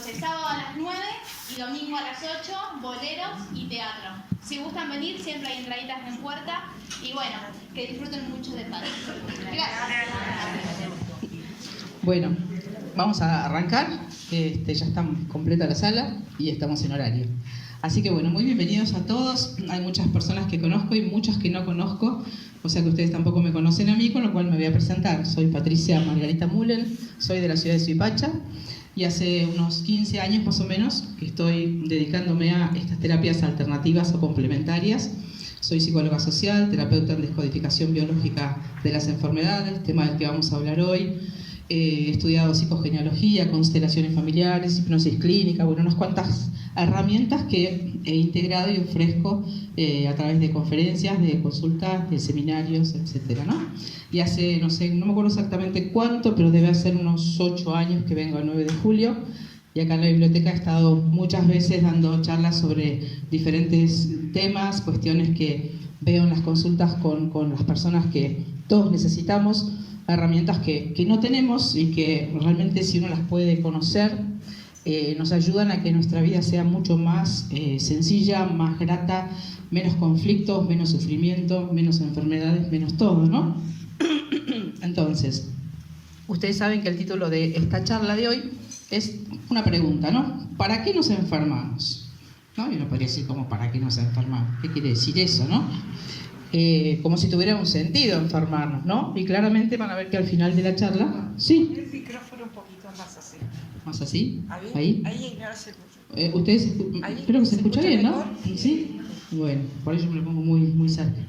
Entonces, sábado a las 9 y domingo a las 8, boleros y teatro. Si gustan venir, siempre hay entraditas en puerta. Y bueno, que disfruten mucho de Padre. Gracias. Bueno, vamos a arrancar. Ya está completa la sala y estamos en horario. Así que bueno, muy bienvenidos a todos. Hay muchas personas que conozco y muchas que no conozco, o sea que ustedes tampoco me conocen a mí, con lo cual me voy a presentar. Soy Patricia Margarita Mullen, soy de la ciudad de Suipacha y hace unos 15 años más o menos que estoy dedicándome a estas terapias alternativas o complementarias. Soy psicóloga social, terapeuta en descodificación biológica de las enfermedades, tema del que vamos a hablar hoy. He estudiado psicogenealogía, constelaciones familiares, hipnosis clínica, bueno, unas cuantas herramientas que he integrado y ofrezco a través de conferencias, de consultas, de seminarios, etcétera, ¿no? Y hace, no sé, no me acuerdo exactamente cuánto, pero debe ser unos 8 años que vengo el 9 de julio. Y acá en la biblioteca he estado muchas veces dando charlas sobre diferentes temas, cuestiones que veo en las consultas con las personas que todos necesitamos, herramientas que no tenemos y que realmente si uno las puede conocer, nos ayudan a que nuestra vida sea mucho más sencilla, más grata, menos conflictos, menos sufrimiento, menos enfermedades, menos todo, ¿no? Entonces, ustedes saben que el título de esta charla de hoy es una pregunta, ¿no? ¿Para qué nos enfermamos? ¿No? Y uno podría decir como, ¿para qué nos enfermamos? ¿Qué quiere decir eso, no? Como si tuviera un sentido enfermarnos, ¿no? Y claramente van a ver que al final de la charla, sí. El micrófono un poquito más así. ¿Más así? Ahí no se escucha. Ustedes, creo que se escucha bien, ¿no? mejor? Sí. Bueno, por eso me lo pongo muy cerca.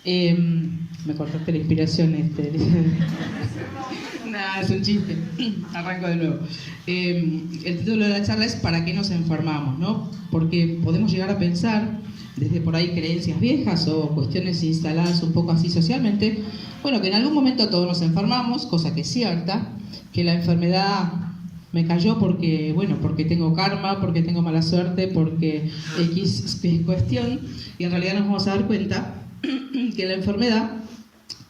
Me cortaste la inspiración, Nada, es un chiste. Arranco de nuevo. El título de la charla es ¿para qué nos enfermamos?, ¿no? Porque podemos llegar a pensar, desde por ahí creencias viejas o cuestiones instaladas un poco así socialmente, bueno, que en algún momento todos nos enfermamos, cosa que es cierta, que la enfermedad me cayó porque, bueno, porque tengo karma, porque tengo mala suerte, porque X cuestión, y en realidad nos vamos a dar cuenta que la enfermedad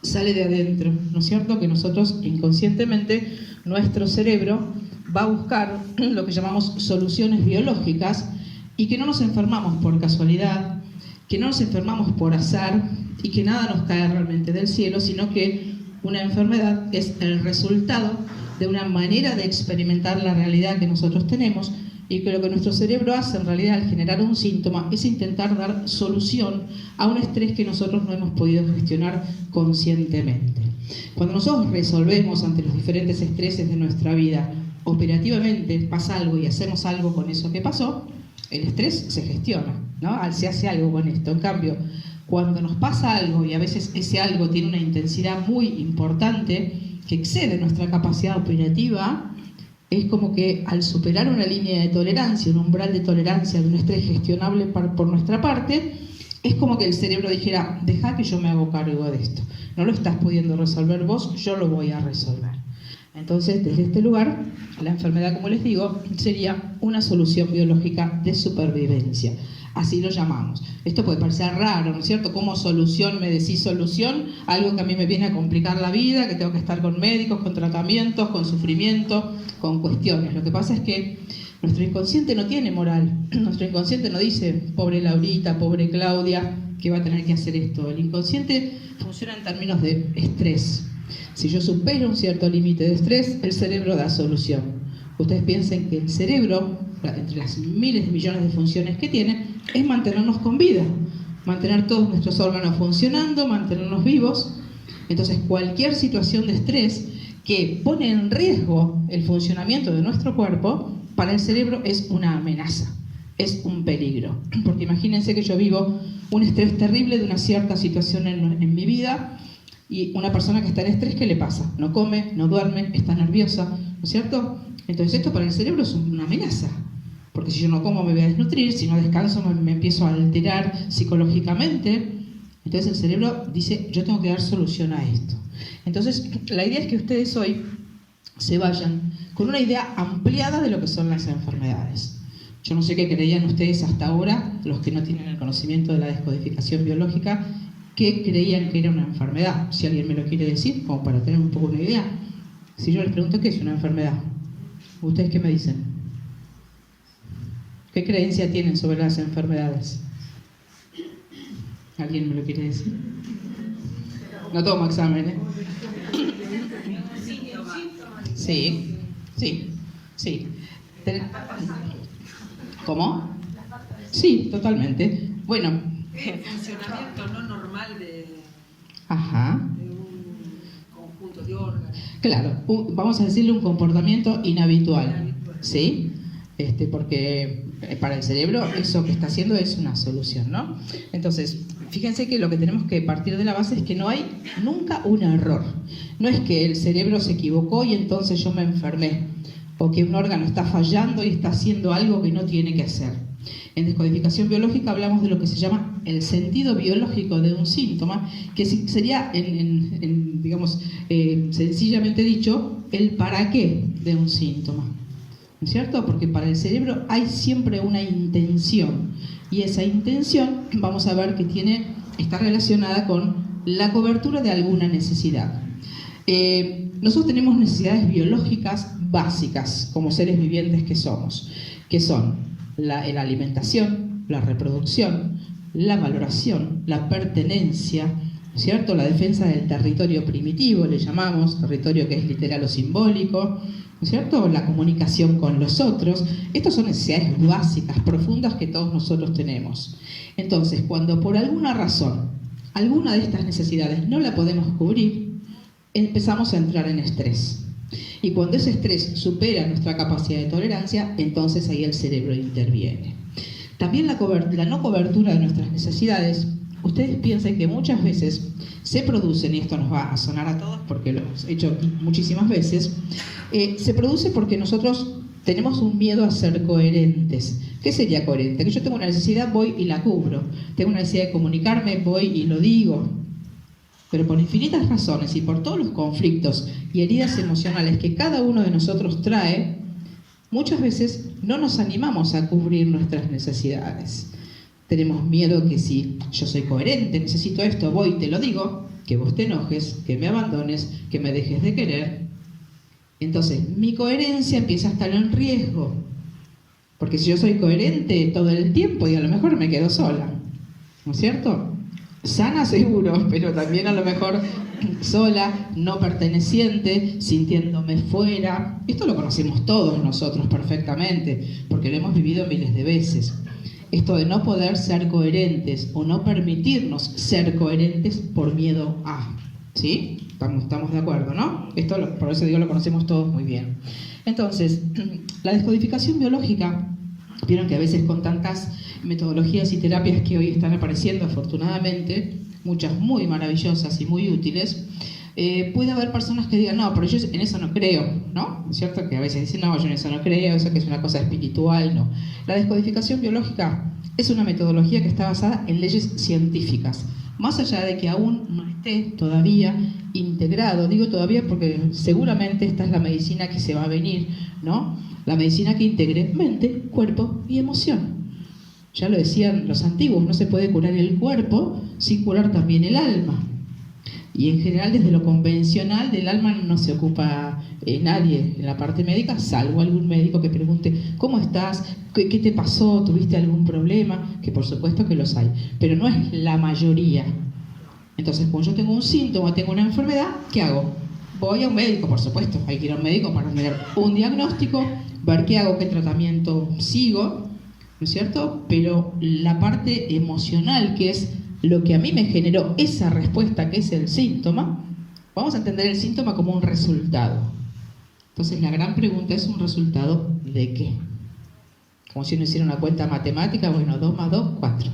sale de adentro, ¿no es cierto? Que nosotros inconscientemente, nuestro cerebro va a buscar lo que llamamos soluciones biológicas y que no nos enfermamos por casualidad, que no nos enfermamos por azar y que nada nos cae realmente del cielo, sino que una enfermedad es el resultado de una manera de experimentar la realidad que nosotros tenemos y que lo que nuestro cerebro hace en realidad al generar un síntoma es intentar dar solución a un estrés que nosotros no hemos podido gestionar conscientemente. Cuando nosotros resolvemos ante los diferentes estreses de nuestra vida, operativamente pasa algo y hacemos algo con eso que pasó, el estrés se gestiona, ¿no? Se hace algo con esto. En cambio, cuando nos pasa algo y a veces ese algo tiene una intensidad muy importante que excede nuestra capacidad operativa, es como que al superar una línea de tolerancia, un umbral de tolerancia de un estrés gestionable por nuestra parte, es como que el cerebro dijera, deja que yo me hago cargo de esto. No lo estás pudiendo resolver vos, yo lo voy a resolver. Entonces, desde este lugar, la enfermedad, como les digo, sería una solución biológica de supervivencia. Así lo llamamos. Esto puede parecer raro, ¿no es cierto? ¿Cómo solución me decís solución? Algo que a mí me viene a complicar la vida, que tengo que estar con médicos, con tratamientos, con sufrimiento, con cuestiones. Lo que pasa es que nuestro inconsciente no tiene moral. Nuestro inconsciente no dice, pobre Laurita, pobre Claudia, que va a tener que hacer esto. El inconsciente funciona en términos de estrés. Si yo supero un cierto límite de estrés, el cerebro da solución. Ustedes piensen que el cerebro, entre las miles de millones de funciones que tiene, es mantenernos con vida, mantener todos nuestros órganos funcionando, mantenernos vivos. Entonces, cualquier situación de estrés que pone en riesgo el funcionamiento de nuestro cuerpo, para el cerebro es una amenaza, es un peligro. Porque imagínense que yo vivo un estrés terrible de una cierta situación en mi vida, y una persona que está en estrés, ¿qué le pasa? No come, no duerme, está nerviosa, ¿no es cierto? Entonces esto para el cerebro es una amenaza, porque si yo no como me voy a desnutrir, si no descanso me empiezo a alterar psicológicamente. Entonces el cerebro dice, yo tengo que dar solución a esto. Entonces la idea es que ustedes hoy se vayan con una idea ampliada de lo que son las enfermedades. Yo no sé qué creían ustedes hasta ahora, los que no tienen el conocimiento de la descodificación biológica, qué creían que era una enfermedad. Si alguien me lo quiere decir, como para tener un poco una idea. Si yo les pregunto qué es una enfermedad, ¿ustedes qué me dicen? ¿Qué creencia tienen sobre las enfermedades? ¿Alguien me lo quiere decir? No tomo examen, ¿eh? Sí, sí, sí. ¿Cómo? Sí, totalmente. Bueno. El funcionamiento no normal de Ajá. un conjunto de órganos. Claro, vamos a decirle un comportamiento inhabitual, ¿sí? Porque para el cerebro eso que está haciendo es una solución, ¿no? Entonces, fíjense que lo que tenemos que partir de la base es que no hay nunca un error. No es que el cerebro se equivocó y entonces yo me enfermé, o que un órgano está fallando y está haciendo algo que no tiene que hacer. En descodificación biológica hablamos de lo que se llama el sentido biológico de un síntoma, que sería, digamos, sencillamente dicho, el para qué de un síntoma. ¿No es cierto? Porque para el cerebro hay siempre una intención, y esa intención vamos a ver que está relacionada con la cobertura de alguna necesidad. Nosotros tenemos necesidades biológicas básicas como seres vivientes que somos, que son la alimentación, la reproducción, la valoración, la pertenencia, ¿no es cierto? La defensa del territorio primitivo, le llamamos, territorio que es literal o simbólico, ¿no es cierto? La comunicación con los otros. Estas son necesidades básicas, profundas que todos nosotros tenemos. Entonces, cuando por alguna razón, alguna de estas necesidades no la podemos cubrir, empezamos a entrar en estrés. Y cuando ese estrés supera nuestra capacidad de tolerancia, entonces ahí el cerebro interviene. También la no cobertura de nuestras necesidades. Ustedes piensen que muchas veces se producen, y esto nos va a sonar a todos porque lo hemos hecho muchísimas veces, se produce porque nosotros tenemos un miedo a ser coherentes. ¿Qué sería coherente? Que yo tengo una necesidad, voy y la cubro. Tengo una necesidad de comunicarme, voy y lo digo. Pero por infinitas razones y por todos los conflictos y heridas emocionales que cada uno de nosotros trae, muchas veces no nos animamos a cubrir nuestras necesidades. Tenemos miedo que si yo soy coherente, necesito esto, voy y te lo digo, que vos te enojes, que me abandones, que me dejes de querer. Entonces, mi coherencia empieza a estar en riesgo. Porque si yo soy coherente todo el tiempo y a lo mejor me quedo sola, ¿no es cierto? Sana seguro, pero también a lo mejor sola, no perteneciente, sintiéndome fuera. Esto lo conocemos todos nosotros perfectamente, porque lo hemos vivido miles de veces. Esto de no poder ser coherentes o no permitirnos ser coherentes por miedo a, ¿sí? Estamos de acuerdo, ¿no? Esto, por eso digo, lo conocemos todos muy bien. Entonces, la descodificación biológica, vieron que a veces con tantas metodologías y terapias que hoy están apareciendo, afortunadamente, muchas muy maravillosas y muy útiles, puede haber personas que digan, no, pero yo en eso no creo, ¿no? ¿Es cierto? Que a veces dicen, no, yo en eso no creo, eso que es una cosa espiritual, no. La descodificación biológica es una metodología que está basada en leyes científicas, más allá de que aún no esté todavía integrado. Digo todavía porque seguramente esta es la medicina que se va a venir, ¿no? La medicina que integre mente, cuerpo y emoción. Ya lo decían los antiguos, no se puede curar el cuerpo sin curar también el alma. Y en general desde lo convencional del alma no se ocupa nadie en la parte médica, salvo algún médico que pregunte, ¿cómo estás? ¿Qué te pasó? ¿Tuviste algún problema? Que por supuesto que los hay, pero no es la mayoría. Entonces, cuando yo tengo un síntoma, tengo una enfermedad, ¿qué hago? Voy a un médico, por supuesto, hay que ir a un médico para tener un diagnóstico, ver qué hago, qué tratamiento sigo, ¿no es cierto? Pero la parte emocional, que es lo que a mí me generó esa respuesta, que es el síntoma, vamos a entender el síntoma como un resultado. Entonces la gran pregunta es, ¿un resultado de qué? Como si uno hiciera una cuenta matemática, bueno, 2 más 2, 4.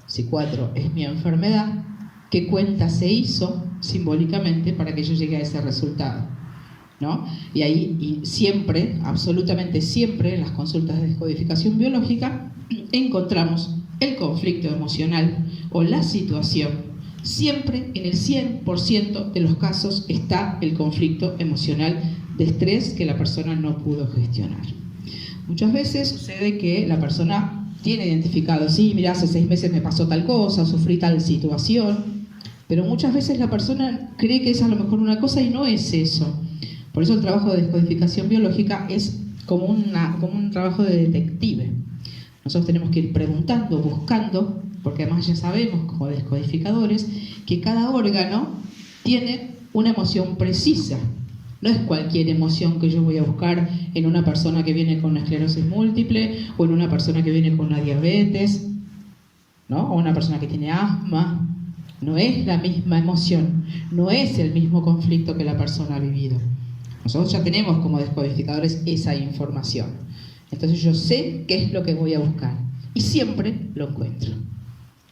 Si 4 es mi enfermedad, ¿qué cuenta se hizo simbólicamente para que yo llegue a ese resultado? ¿No? Y ahí siempre, absolutamente siempre, en las consultas de descodificación biológica, encontramos el conflicto emocional o la situación. Siempre en el 100% de los casos está el conflicto emocional de estrés que la persona no pudo gestionar. Muchas veces sucede que la persona tiene identificado, sí, mira, hace 6 meses me pasó tal cosa, sufrí tal situación, pero muchas veces la persona cree que es a lo mejor una cosa y no es eso. Por eso el trabajo de descodificación biológica es como un trabajo de detective. Nosotros tenemos que ir preguntando, buscando, porque además ya sabemos como descodificadores que cada órgano tiene una emoción precisa. No es cualquier emoción que yo voy a buscar en una persona que viene con una esclerosis múltiple o en una persona que viene con una diabetes, ¿no? O una persona que tiene asma. No es la misma emoción, no es el mismo conflicto que la persona ha vivido. Nosotros ya tenemos como descodificadores esa información. Entonces yo sé qué es lo que voy a buscar y siempre lo encuentro.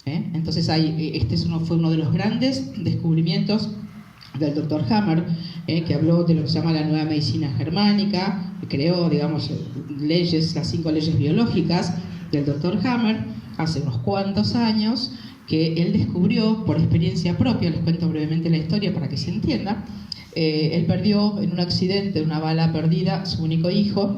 Entonces este fue uno de los grandes descubrimientos del Dr. Hammer, que habló de lo que se llama la nueva medicina germánica, que creó, digamos, las 5 leyes biológicas del Dr. Hammer hace unos cuantos años, que él descubrió por experiencia propia. Les cuento brevemente la historia para que se entienda. Él perdió en un accidente, una bala perdida, su único hijo,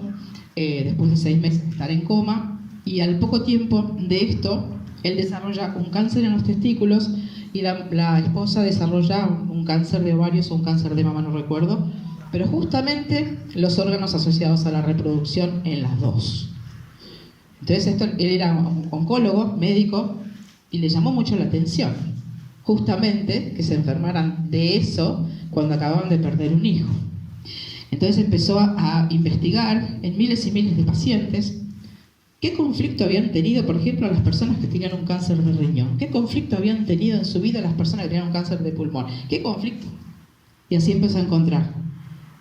después de 6 meses de estar en coma, y al poco tiempo de esto, él desarrolla un cáncer en los testículos y la esposa desarrolla un cáncer de ovarios o un cáncer de mama, no recuerdo, pero justamente los órganos asociados a la reproducción en las dos. Entonces él era un oncólogo, médico, y le llamó mucho la atención, justamente que se enfermaran de eso cuando acababan de perder un hijo. Entonces empezó a investigar en miles y miles de pacientes qué conflicto habían tenido, por ejemplo, las personas que tenían un cáncer de riñón, qué conflicto habían tenido en su vida las personas que tenían un cáncer de pulmón, qué conflicto. Y así empezó a encontrar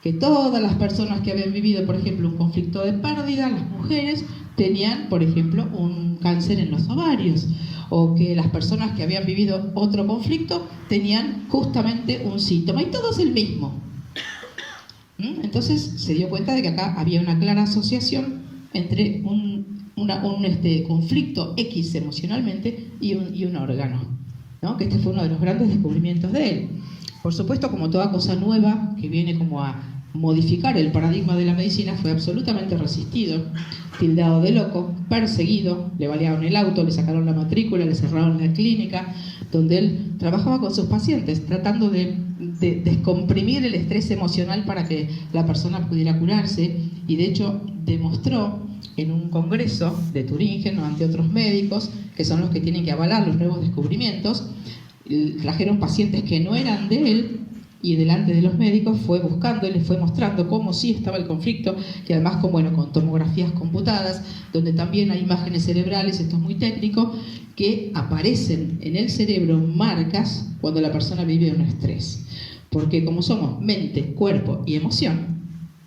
que todas las personas que habían vivido, por ejemplo, un conflicto de pérdida, las mujeres tenían, por ejemplo, un cáncer en los ovarios, o que las personas que habían vivido otro conflicto tenían justamente un síntoma, y todo es el mismo. Entonces se dio cuenta de que acá había una clara asociación entre un conflicto X emocionalmente y un órgano, ¿no? Que este fue uno de los grandes descubrimientos de él. Por supuesto, como toda cosa nueva que viene como a modificar el paradigma de la medicina, fue absolutamente resistido, tildado de loco, perseguido, le balearon el auto, le sacaron la matrícula, le cerraron la clínica, donde él trabajaba con sus pacientes, tratando de descomprimir el estrés emocional para que la persona pudiera curarse, y de hecho demostró en un congreso de Turingen ante otros médicos, que son los que tienen que avalar los nuevos descubrimientos. Trajeron pacientes que no eran de él, y delante de los médicos fue buscando y les fue mostrando cómo sí estaba el conflicto, que además con tomografías computadas, donde también hay imágenes cerebrales, esto es muy técnico, que aparecen en el cerebro marcas cuando la persona vive un estrés. Porque como somos mente, cuerpo y emoción,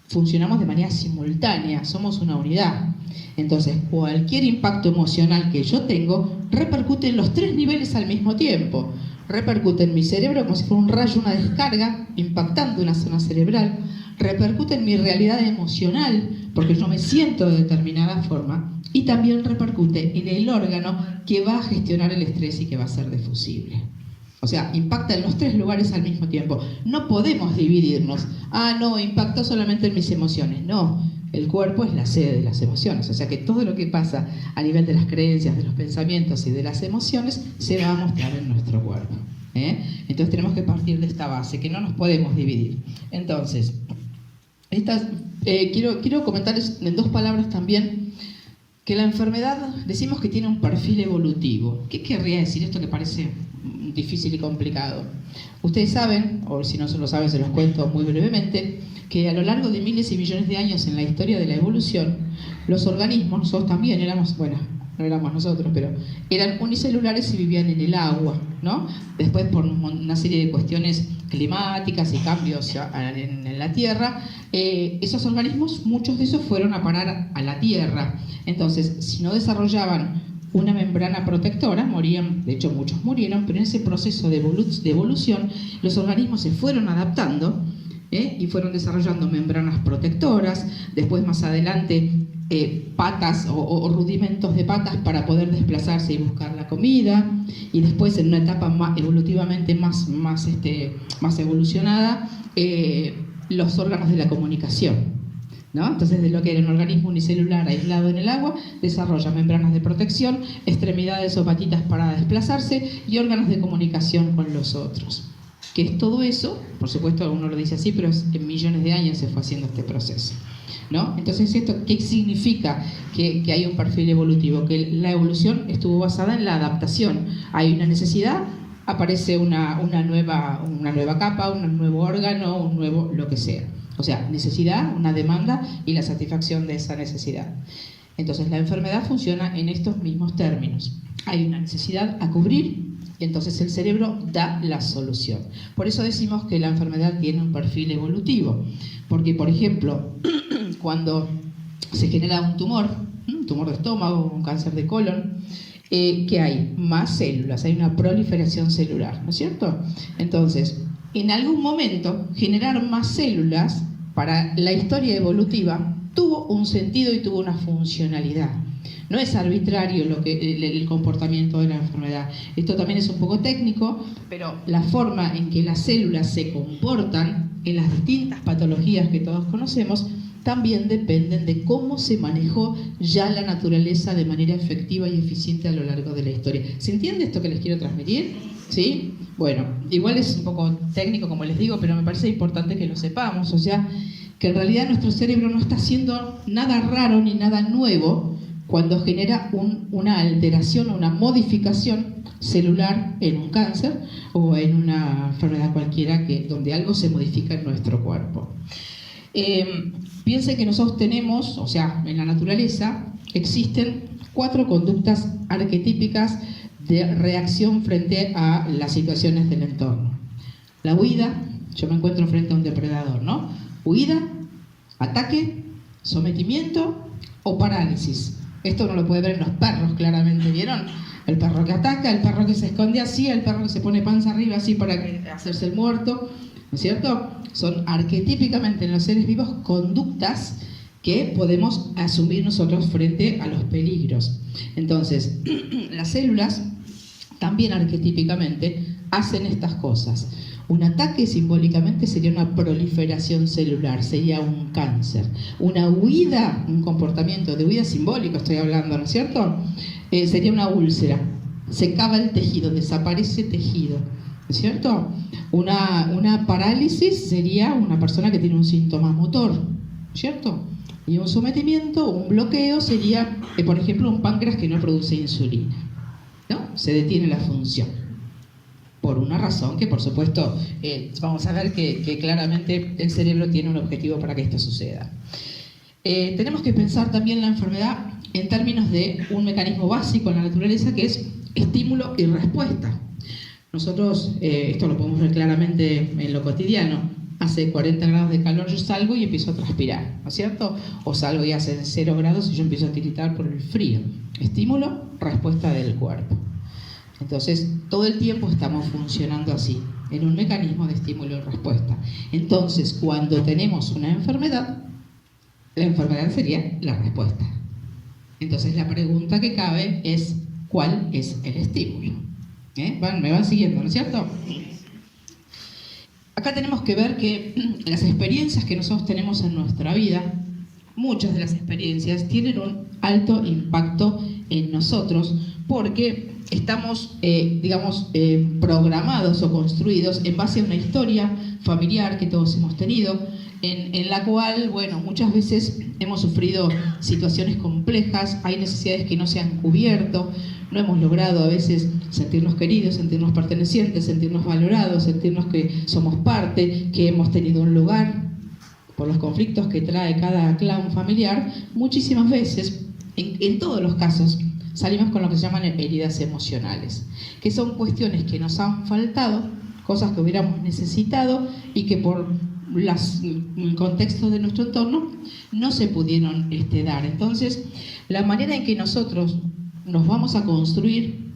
funcionamos de manera simultánea, somos una unidad. Entonces, cualquier impacto emocional que yo tengo repercute en los 3 niveles al mismo tiempo. Repercute en mi cerebro como si fuera un rayo, una descarga, impactando una zona cerebral. Repercute en mi realidad emocional, porque yo me siento de determinada forma. Y también repercute en el órgano que va a gestionar el estrés y que va a ser difusible. O sea, impacta en los 3 lugares al mismo tiempo. No podemos dividirnos. No, impactó solamente en mis emociones. No, el cuerpo es la sede de las emociones. O sea que todo lo que pasa a nivel de las creencias, de los pensamientos y de las emociones se va a mostrar en nuestro cuerpo. Entonces tenemos que partir de esta base, que no nos podemos dividir. Entonces, quiero comentarles en 2 palabras también que la enfermedad, decimos que tiene un perfil evolutivo. ¿Qué querría decir esto que parece difícil y complicado? Ustedes saben, o si no se lo saben se los cuento muy brevemente, que a lo largo de miles y millones de años en la historia de la evolución, los organismos, nosotros también éramos, bueno, no éramos nosotros, pero eran unicelulares y vivían en el agua, ¿no? Después, por una serie de cuestiones climáticas y cambios en la Tierra, esos organismos, muchos de esos fueron a parar a la Tierra. Entonces, si no desarrollaban una membrana protectora, morían, de hecho muchos murieron, pero en ese proceso de evolución, los organismos se fueron adaptando, y fueron desarrollando membranas protectoras, después más adelante patas o rudimentos de patas para poder desplazarse y buscar la comida, y después en una etapa evolutivamente más evolucionada, los órganos de la comunicación, ¿no? Entonces, de lo que era un organismo unicelular aislado en el agua, desarrolla membranas de protección, extremidades o patitas para desplazarse y órganos de comunicación con los otros. que es todo eso. Por supuesto, uno lo dice así, pero en millones de años se fue haciendo este proceso, ¿no? Entonces, ¿qué significa que hay un perfil evolutivo? Que la evolución estuvo basada en la adaptación. Hay una necesidad, aparece una nueva capa, un nuevo órgano, un nuevo lo que sea. O sea, necesidad, una demanda y la satisfacción de esa necesidad. Entonces, la enfermedad funciona en estos mismos términos. Hay una necesidad a cubrir y entonces el cerebro da la solución. Por eso decimos que la enfermedad tiene un perfil evolutivo. Porque, por ejemplo, cuando se genera un tumor de estómago, un cáncer de colon, ¿qué hay? Más células, hay una proliferación celular, ¿no es cierto? Entonces, en algún momento, generar más células para la historia evolutiva tuvo un sentido y tuvo una funcionalidad. No es arbitrario el comportamiento de la enfermedad. Esto también es un poco técnico, pero la forma en que las células se comportan en las distintas patologías que todos conocemos también dependen de cómo se manejó ya la naturaleza de manera efectiva y eficiente a lo largo de la historia. ¿Se entiende esto que les quiero transmitir? ¿Sí? Bueno, igual es un poco técnico, como les digo, pero me parece importante que lo sepamos. O sea, que en realidad nuestro cerebro no está haciendo nada raro ni nada nuevo cuando genera una alteración o una modificación celular en un cáncer o en una enfermedad cualquiera donde algo se modifica en nuestro cuerpo. Piensen que nosotros tenemos, o sea, en la naturaleza existen 4 conductas arquetípicas de reacción frente a las situaciones del entorno. La huida, yo me encuentro frente a un depredador, ¿no? Huida, ataque, sometimiento o parálisis. Esto uno lo puede ver en los perros, claramente, ¿vieron? El perro que ataca, el perro que se esconde así, el perro que se pone panza arriba así para hacerse el muerto, ¿no es cierto? Son arquetípicamente en los seres vivos conductas que podemos asumir nosotros frente a los peligros. Entonces, las células también arquetípicamente hacen estas cosas. Un ataque simbólicamente sería una proliferación celular, sería un cáncer. Una huida, un comportamiento de huida simbólico estoy hablando, ¿no es cierto? Sería una úlcera. Se cava el tejido, desaparece tejido, ¿no es cierto? Una parálisis sería una persona que tiene un síntoma motor, ¿cierto? Y un sometimiento, un bloqueo sería, por ejemplo, un páncreas que no produce insulina, ¿no? Se detiene la función. Por una razón que, por supuesto, vamos a ver que claramente el cerebro tiene un objetivo para que esto suceda. Tenemos que pensar también la enfermedad en términos de un mecanismo básico en la naturaleza que es estímulo y respuesta. Nosotros, esto lo podemos ver claramente en lo cotidiano. Hace 40 grados de calor, yo salgo y empiezo a transpirar, ¿no es cierto? O salgo y hace 0 grados y yo empiezo a tiritar por el frío. Estímulo, respuesta del cuerpo. Entonces, todo el tiempo estamos funcionando así, en un mecanismo de estímulo y respuesta. Entonces, cuando tenemos una enfermedad, la enfermedad sería la respuesta. Entonces, la pregunta que cabe es, ¿cuál es el estímulo? Me van siguiendo, ¿no es cierto? Acá tenemos que ver que las experiencias que nosotros tenemos en nuestra vida, muchas de las experiencias tienen un alto impacto en nosotros porque estamos, programados o construidos en base a una historia familiar que todos hemos tenido, en la cual, bueno, muchas veces hemos sufrido situaciones complejas, hay necesidades que no se han cubierto, no hemos logrado a veces sentirnos queridos, sentirnos pertenecientes, sentirnos valorados, sentirnos que somos parte, que hemos tenido un lugar. Por los conflictos que trae cada clan familiar, muchísimas veces, en todos los casos, salimos con lo que se llaman heridas emocionales, que son cuestiones que nos han faltado, cosas que hubiéramos necesitado y que por el contexto de nuestro entorno no se pudieron dar. Entonces, la manera en que nosotros nos vamos a construir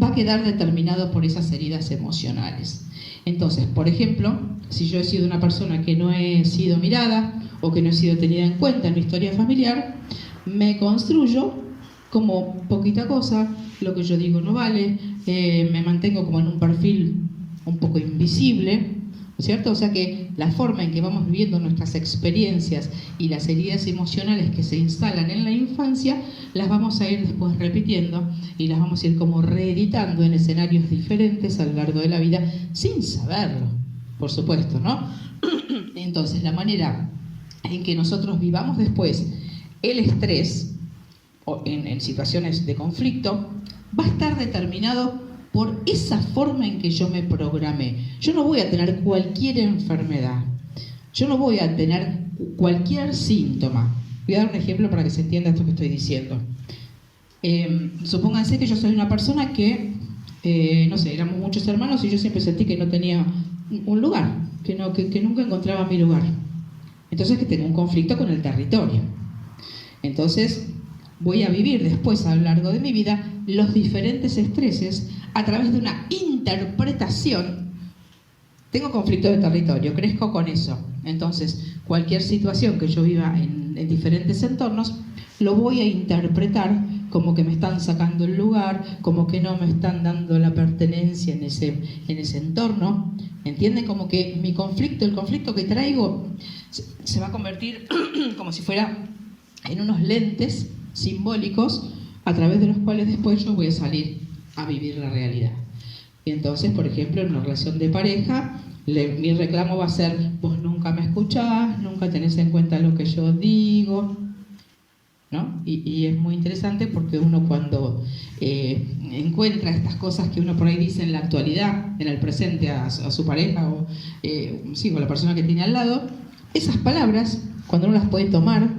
va a quedar determinado por esas heridas emocionales. Entonces, por ejemplo, si yo he sido una persona que no he sido mirada o que no he sido tenida en cuenta en mi historia familiar, me construyo como poquita cosa, lo que yo digo no vale, me mantengo como en un perfil un poco invisible, ¿no es cierto? O sea que la forma en que vamos viviendo nuestras experiencias y las heridas emocionales que se instalan en la infancia, las vamos a ir después repitiendo y las vamos a ir como reeditando en escenarios diferentes a lo largo de la vida sin saberlo. por supuesto, ¿no? Entonces, la manera en que nosotros vivamos después el estrés o en situaciones de conflicto va a estar determinado por esa forma en que yo me programé. Yo no voy a tener cualquier enfermedad, yo no voy a tener cualquier síntoma. Voy a dar un ejemplo para que se entienda esto que estoy diciendo. Supónganse que yo soy una persona que, no sé, éramos muchos hermanos y yo siempre sentí que no tenía un lugar, que nunca encontraba mi lugar. Entonces que tengo un conflicto con el territorio. Entonces voy a vivir después a lo largo de mi vida los diferentes estreses a través de una interpretación. Tengo conflicto de territorio, crezco con eso. Entonces, cualquier situación que yo viva en diferentes entornos, lo voy a interpretar como que me están sacando el lugar, como que no me están dando la pertenencia en ese entorno. ¿Entienden? Como que mi conflicto, el conflicto que traigo, se va a convertir como si fuera en unos lentes simbólicos a través de los cuales después yo voy a salir a vivir la realidad. Y entonces, por ejemplo, en una relación de pareja, mi reclamo va a ser: vos nunca me escuchás, nunca tenés en cuenta lo que yo digo, ¿no? Y es muy interesante porque uno cuando encuentra estas cosas que uno por ahí dice en la actualidad, en el presente a su pareja o a la persona que tiene al lado, esas palabras, cuando uno las puede tomar,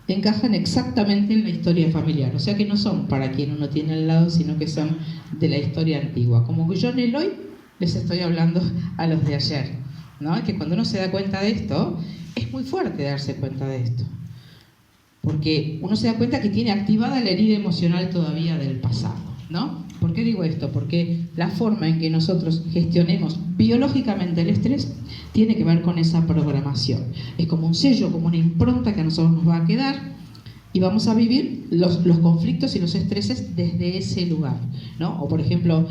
encajan exactamente en la historia familiar. O sea que no son para quien uno tiene al lado, sino que son de la historia antigua. Como que yo en el hoy les estoy hablando a los de ayer, ¿no? Que cuando uno se da cuenta de esto, es muy fuerte darse cuenta de esto. Porque uno se da cuenta que tiene activada la herida emocional todavía del pasado, ¿no? ¿Por qué digo esto? Porque la forma en que nosotros gestionemos biológicamente el estrés tiene que ver con esa programación. Es como un sello, como una impronta que a nosotros nos va a quedar y vamos a vivir los conflictos y los estreses desde ese lugar, ¿no? O por ejemplo,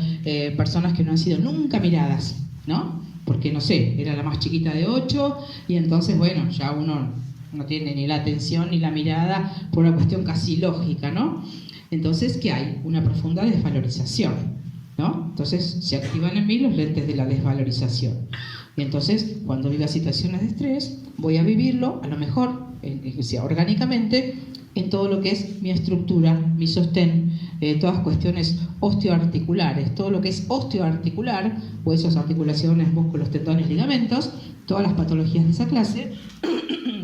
personas que no han sido nunca miradas, ¿no? Porque, no sé, era la más chiquita de 8 y entonces, bueno, ya uno no tiene ni la atención ni la mirada por una cuestión casi lógica, ¿no? Entonces, ¿qué hay? Una profunda desvalorización, ¿no? Entonces, se activan en mí los lentes de la desvalorización. Y entonces, cuando viva situaciones de estrés, voy a vivirlo, a lo mejor, orgánicamente, en todo lo que es mi estructura, mi sostén, todas cuestiones osteoarticulares, todo lo que es osteoarticular, huesos, articulaciones, músculos, tendones, ligamentos, todas las patologías de esa clase,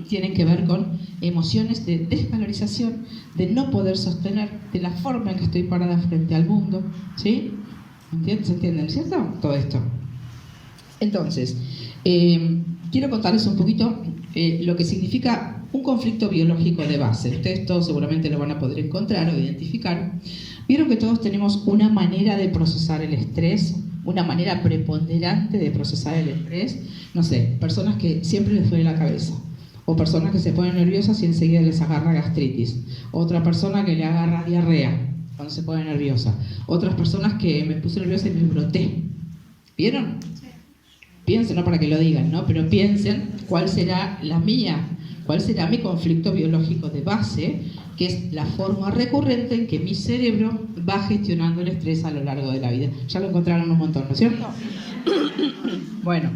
tienen que ver con emociones de desvalorización, de no poder sostener, de la forma en que estoy parada frente al mundo, ¿sí? ¿Se entienden, cierto? Todo esto. Entonces, quiero contarles un poquito lo que significa un conflicto biológico de base. Ustedes todos seguramente lo van a poder encontrar o identificar. Vieron que todos tenemos una manera de procesar el estrés, una manera preponderante de procesar el estrés. No sé, personas que siempre les duele la cabeza, o personas que se ponen nerviosas y enseguida les agarra gastritis, otra persona que le agarra diarrea cuando se pone nerviosa, otras personas que me puse nerviosa y me broté. ¿Vieron? Sí. Piensen, no para que lo digan, ¿no? Pero piensen cuál será la mía, cuál será mi conflicto biológico de base, que es la forma recurrente en que mi cerebro va gestionando el estrés a lo largo de la vida. Ya lo encontraron un montón, ¿no es cierto? Bueno,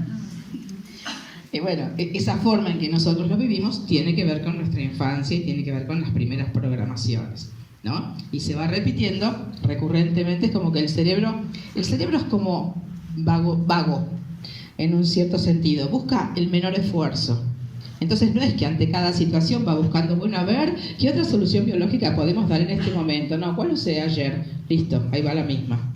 esa forma en que nosotros lo vivimos tiene que ver con nuestra infancia y tiene que ver con las primeras programaciones, ¿no? Y se va repitiendo recurrentemente. Es como que el cerebro es como vago en un cierto sentido, busca el menor esfuerzo. Entonces no es que ante cada situación va buscando, bueno, a ver, ¿qué otra solución biológica podemos dar en este momento? No, ¿cuál usé ayer? Listo, ahí va la misma.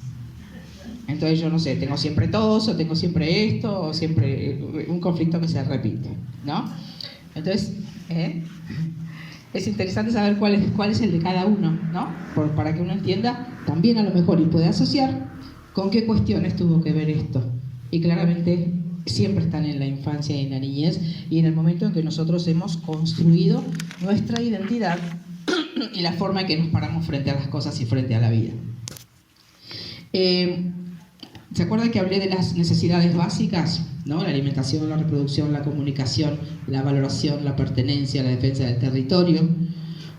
Entonces yo no sé, tengo siempre tos, o tengo siempre esto, o siempre un conflicto que se repite, ¿no? Entonces, es interesante saber cuál es el de cada uno, ¿no? Para que uno entienda también a lo mejor y pueda asociar con qué cuestiones tuvo que ver esto. Y claramente siempre están en la infancia y en la niñez y en el momento en que nosotros hemos construido nuestra identidad y la forma en que nos paramos frente a las cosas y frente a la vida. ¿Se acuerdan que hablé de las necesidades básicas? ¿No? La alimentación, la reproducción, la comunicación, la valoración, la pertenencia, la defensa del territorio.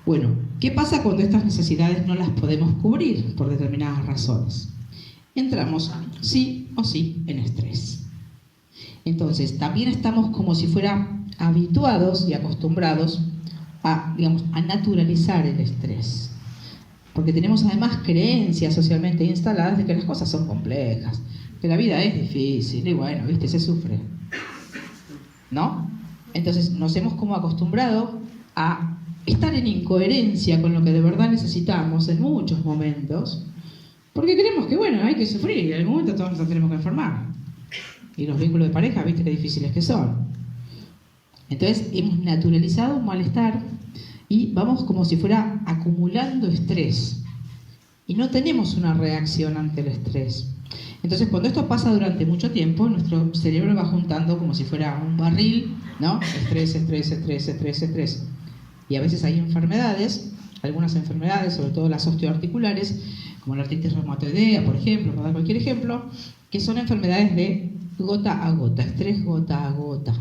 Bueno, ¿qué pasa cuando estas necesidades no las podemos cubrir por determinadas razones? Entramos sí o sí en estrés. Entonces, también estamos como si fuera habituados y acostumbrados a, digamos, a naturalizar el estrés. Porque tenemos además creencias socialmente instaladas de que las cosas son complejas, que la vida es difícil y bueno, viste, se sufre. ¿No? Entonces nos hemos como acostumbrado a estar en incoherencia con lo que de verdad necesitamos en muchos momentos, porque creemos que bueno, hay que sufrir y en algún momento todos nos tenemos que enfermar. Y los vínculos de pareja, viste qué difíciles que son. Entonces hemos naturalizado un malestar y vamos como si fuera acumulando estrés. Y no tenemos una reacción ante el estrés. Entonces cuando esto pasa durante mucho tiempo, nuestro cerebro va juntando como si fuera un barril, ¿no? Estrés, estrés, estrés, estrés, estrés. Y a veces hay enfermedades, algunas enfermedades, sobre todo las osteoarticulares, como la artritis reumatoidea, por ejemplo, para dar cualquier ejemplo, que son enfermedades de gota a gota, estrés gota a gota,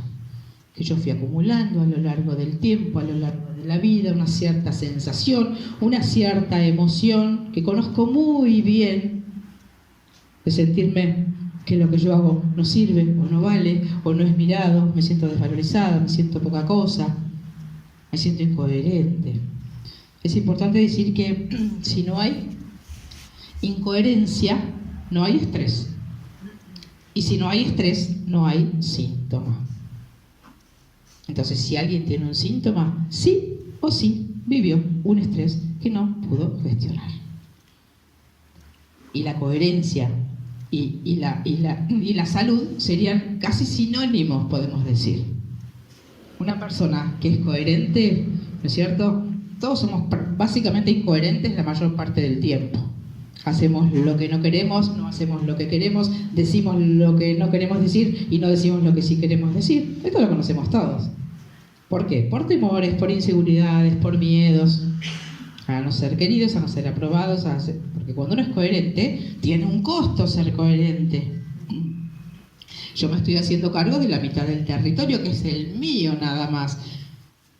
que yo fui acumulando a lo largo del tiempo, a lo largo de la vida, una cierta sensación, una cierta emoción que conozco muy bien, de sentirme que lo que yo hago no sirve, o no vale, o no es mirado, me siento desvalorizada, me siento poca cosa, me siento incoherente. Es importante decir que si no hay incoherencia, no hay estrés. Y si no hay estrés, no hay síntoma. Entonces, si alguien tiene un síntoma, sí o sí vivió un estrés que no pudo gestionar. Y la coherencia y la salud serían casi sinónimos, podemos decir. Una persona que es coherente, ¿no es cierto? Todos somos básicamente incoherentes la mayor parte del tiempo. Hacemos lo que no queremos, no hacemos lo que queremos, decimos lo que no queremos decir y no decimos lo que sí queremos decir. Esto lo conocemos todos. ¿Por qué? Por temores, por inseguridades, por miedos a no ser queridos, a no ser aprobados, porque cuando uno es coherente, tiene un costo ser coherente. Yo me estoy haciendo cargo de la mitad del territorio, que es el mío nada más.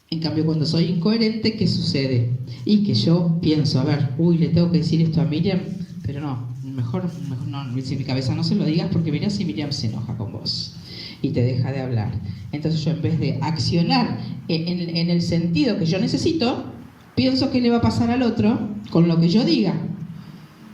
En cambio, cuando soy incoherente, ¿qué sucede? Y que yo pienso, a ver, le tengo que decir esto a Miriam, pero mejor no, si mi cabeza no se lo digas, porque mirá si Miriam se enoja con vos y te deja de hablar. Entonces yo, en vez de accionar en el sentido que yo necesito, pienso qué le va a pasar al otro con lo que yo diga.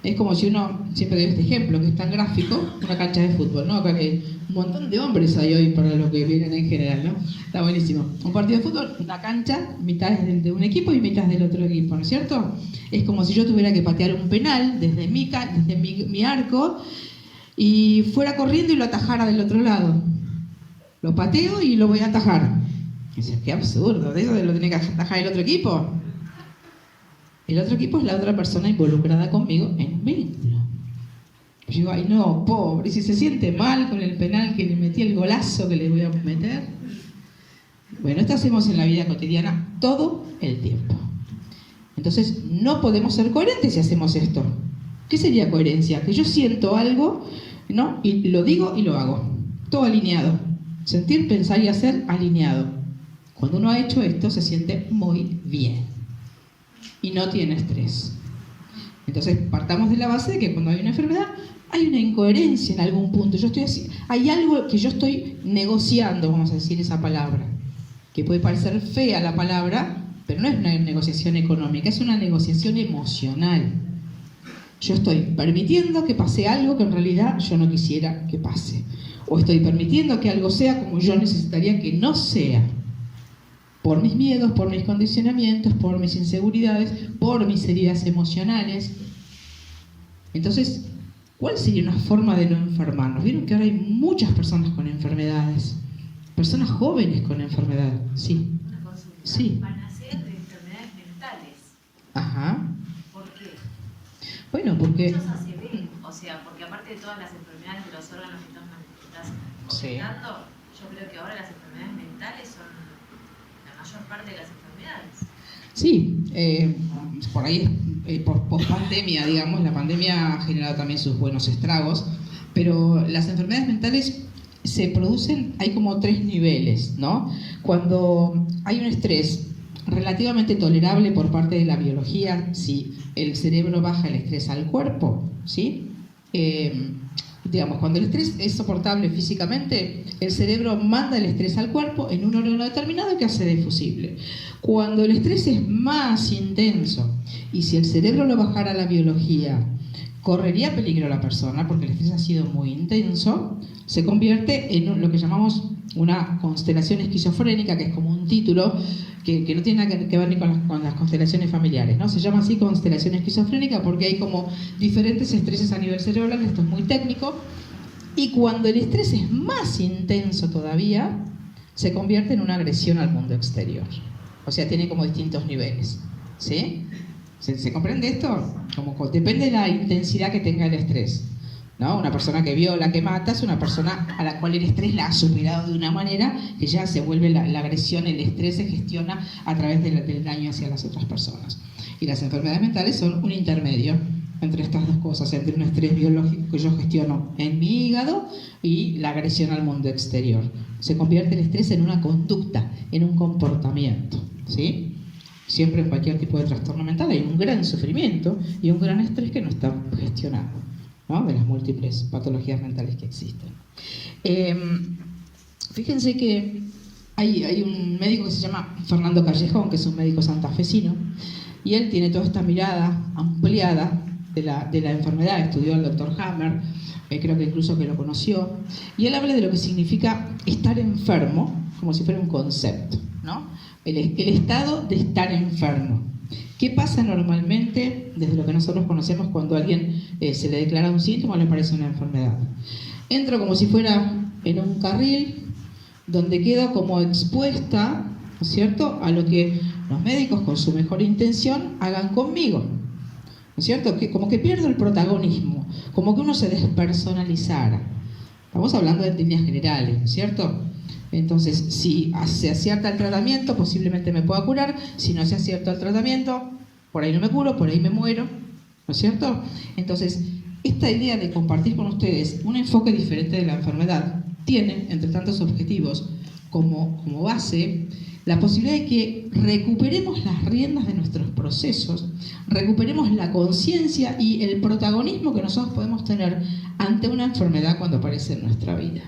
Es como si uno, siempre doy este ejemplo, que es tan gráfico, una cancha de fútbol, ¿no? Acá que un montón de hombres hay hoy para lo que vienen en general, ¿no? Está buenísimo. Un partido de fútbol, una cancha, mitad es de un equipo y mitad del otro equipo, ¿no es cierto? Es como si yo tuviera que patear un penal desde mi arco y fuera corriendo y lo atajara del otro lado. Lo pateo y lo voy a atajar. Y dices, qué absurdo, ¿de eso lo tiene que atajar el otro equipo? El otro equipo es la otra persona involucrada conmigo en un vínculo. Yo digo, ay no, pobre, y si se siente mal con el penal que le metí, el golazo que le voy a meter. Bueno, esto hacemos en la vida cotidiana todo el tiempo. Entonces, no podemos ser coherentes si hacemos esto. ¿Qué sería coherencia? Que yo siento algo, ¿no? Y lo digo y lo hago. Todo alineado. Sentir, pensar y hacer alineado. Cuando uno ha hecho esto, se siente muy bien. Y no tiene estrés. Entonces partamos de la base de que cuando hay una enfermedad hay una incoherencia en algún punto. Hay algo que yo estoy negociando, vamos a decir esa palabra, que puede parecer fea la palabra, pero no es una negociación económica, es una negociación emocional. Yo estoy permitiendo que pase algo que en realidad yo no quisiera que pase, o estoy permitiendo que algo sea como yo necesitaría que no sea. Por mis miedos, por mis condicionamientos, por mis inseguridades, por mis heridas emocionales. Entonces, ¿cuál sería una forma de no enfermarnos? Vieron que ahora hay muchas personas con enfermedades, personas jóvenes con enfermedad. Sí. Una consulta. Sí. Van a ser de enfermedades mentales. Ajá. ¿Por qué? Bueno, porque... Muchos se ven, o sea, porque aparte de todas las enfermedades de los órganos que estás comentando, yo creo que ahora las enfermedades mentales son la mayor parte de las enfermedades. Sí, por ahí, post pandemia, digamos, la pandemia ha generado también sus buenos estragos, pero las enfermedades mentales se producen, hay como 3 niveles, ¿no? Cuando hay un estrés relativamente tolerable por parte de la biología, si el cerebro baja el estrés al cuerpo, ¿sí? digamos, cuando el estrés es soportable físicamente, el cerebro manda el estrés al cuerpo en un órgano determinado que hace difusible. Cuando el estrés es más intenso, y si el cerebro lo bajara a la biología, correría peligro la persona, porque el estrés ha sido muy intenso, se convierte en lo que llamamos una constelación esquizofrénica, que es como un título que no tiene nada que ver ni con las constelaciones familiares, ¿no? Se llama así constelación esquizofrénica porque hay como diferentes estreses a nivel cerebral, esto es muy técnico, y cuando el estrés es más intenso todavía, se convierte en una agresión al mundo exterior. O sea, tiene como distintos niveles, ¿sí? ¿Se comprende esto? Depende de la intensidad que tenga el estrés, ¿no? Una persona que viola, que mata, es una persona a la cual el estrés la ha superado de una manera que ya se vuelve la agresión, el estrés se gestiona a través del daño hacia las otras personas. Y las enfermedades mentales son un intermedio entre estas dos cosas, entre un estrés biológico que yo gestiono en mi hígado y la agresión al mundo exterior. Se convierte el estrés en una conducta, en un comportamiento, ¿sí? Siempre en cualquier tipo de trastorno mental hay un gran sufrimiento y un gran estrés que no está gestionado, ¿no? De las múltiples patologías mentales que existen. Fíjense que hay un médico que se llama Fernando Callejón, que es un médico santafesino, y él tiene toda esta mirada ampliada de la enfermedad. Estudió al doctor Hammer, creo que incluso que lo conoció, y él habla de lo que significa estar enfermo, como si fuera un concepto, ¿no? El estado de estar enfermo. ¿Qué pasa normalmente desde lo que nosotros conocemos cuando a alguien se le declara un síntoma o le parece una enfermedad? Entro como si fuera en un carril donde quedo como expuesta, ¿no es cierto?, a lo que los médicos con su mejor intención hagan conmigo, ¿no es cierto? Como que pierdo el protagonismo, como que uno se despersonalizara. Estamos hablando de líneas generales, ¿no es cierto? Entonces, si se acierta el tratamiento, posiblemente me pueda curar. Si no se acierta el tratamiento, por ahí no me curo, por ahí me muero, ¿no es cierto? Entonces, esta idea de compartir con ustedes un enfoque diferente de la enfermedad tiene, entre tantos objetivos, como base la posibilidad de que recuperemos las riendas de nuestros procesos, recuperemos la conciencia y el protagonismo que nosotros podemos tener ante una enfermedad cuando aparece en nuestra vida.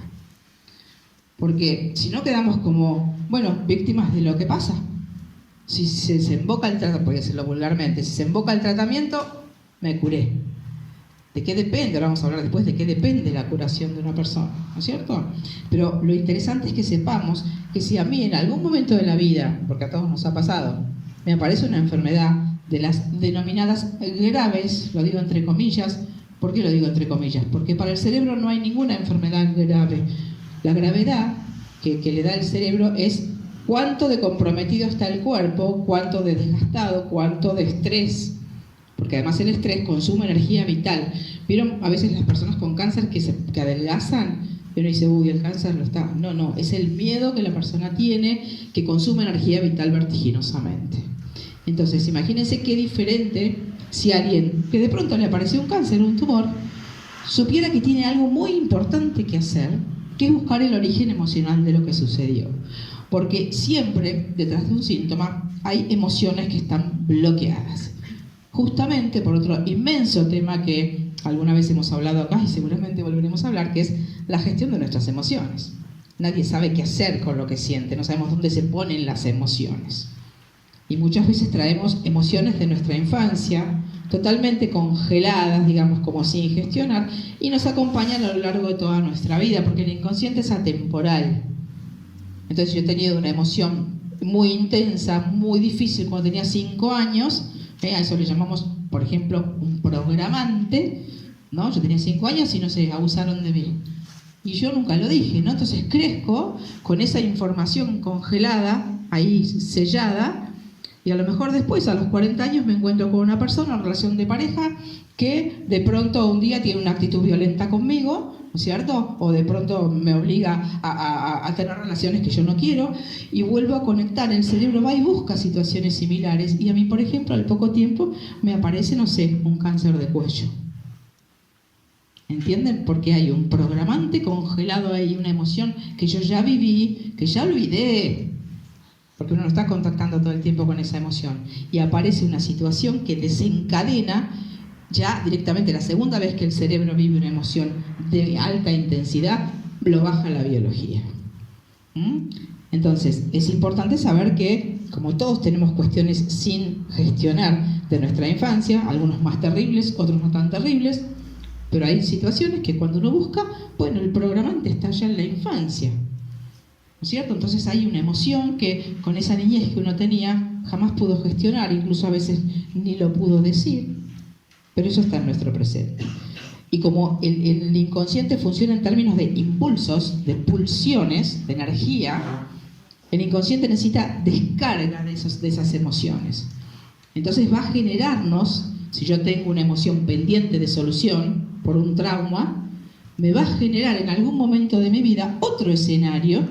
Porque si no quedamos como, víctimas de lo que pasa. Si se desemboca el tratamiento, voy a decirlo vulgarmente, si se emboca el tratamiento, me curé. ¿De qué depende? Ahora vamos a hablar después de qué depende la curación de una persona, ¿no es cierto? Pero lo interesante es que sepamos que si a mí en algún momento de la vida, porque a todos nos ha pasado, me aparece una enfermedad de las denominadas graves, lo digo entre comillas. ¿Por qué lo digo entre comillas? Porque para el cerebro no hay ninguna enfermedad grave. La gravedad que le da el cerebro es cuánto de comprometido está el cuerpo, cuánto de desgastado, cuánto de estrés, porque además el estrés consume energía vital. ¿Vieron a veces las personas con cáncer que adelgazan? Y uno dice, el cáncer no está. No, es el miedo que la persona tiene que consume energía vital vertiginosamente. Entonces, imagínense qué diferente si alguien que de pronto le apareció un cáncer, un tumor, supiera que tiene algo muy importante que hacer, que es buscar el origen emocional de lo que sucedió. Porque siempre detrás de un síntoma hay emociones que están bloqueadas. Justamente por otro inmenso tema que alguna vez hemos hablado acá y seguramente volveremos a hablar, que es la gestión de nuestras emociones. Nadie sabe qué hacer con lo que siente, no sabemos dónde se ponen las emociones. Y muchas veces traemos emociones de nuestra infancia, totalmente congeladas, digamos, como sin gestionar, y nos acompañan a lo largo de toda nuestra vida, porque el inconsciente es atemporal. Entonces yo he tenido una emoción muy intensa, muy difícil cuando tenía 5 años, a eso le llamamos, por ejemplo, un programante, ¿no? Yo tenía 5 años y no sé, abusaron de mí. Y yo nunca lo dije, ¿no? Entonces crezco con esa información congelada, ahí sellada, y a lo mejor después, a los 40 años, me encuentro con una persona, una relación de pareja, que de pronto un día tiene una actitud violenta conmigo, ¿no es cierto? O de pronto me obliga a tener relaciones que yo no quiero, y vuelvo a conectar, el cerebro va y busca situaciones similares, y a mí, por ejemplo, al poco tiempo me aparece, no sé, un cáncer de cuello. ¿Entienden? Porque hay un programante congelado ahí, una emoción que yo ya viví, que ya olvidé, porque uno no está contactando todo el tiempo con esa emoción, y aparece una situación que desencadena ya directamente la segunda vez que el cerebro vive una emoción de alta intensidad, lo baja la biología. Entonces, es importante saber que, como todos tenemos cuestiones sin gestionar de nuestra infancia, algunos más terribles, otros no tan terribles, pero hay situaciones que cuando uno busca, bueno, el programante está ya en la infancia, ¿no es cierto? Entonces hay una emoción que con esa niñez que uno tenía jamás pudo gestionar, incluso a veces ni lo pudo decir, pero eso está en nuestro presente. Y como el inconsciente funciona en términos de impulsos, de pulsiones, de energía, el inconsciente necesita descarga de esas emociones. Entonces va a generarnos, si yo tengo una emoción pendiente de solución por un trauma, me va a generar en algún momento de mi vida otro escenario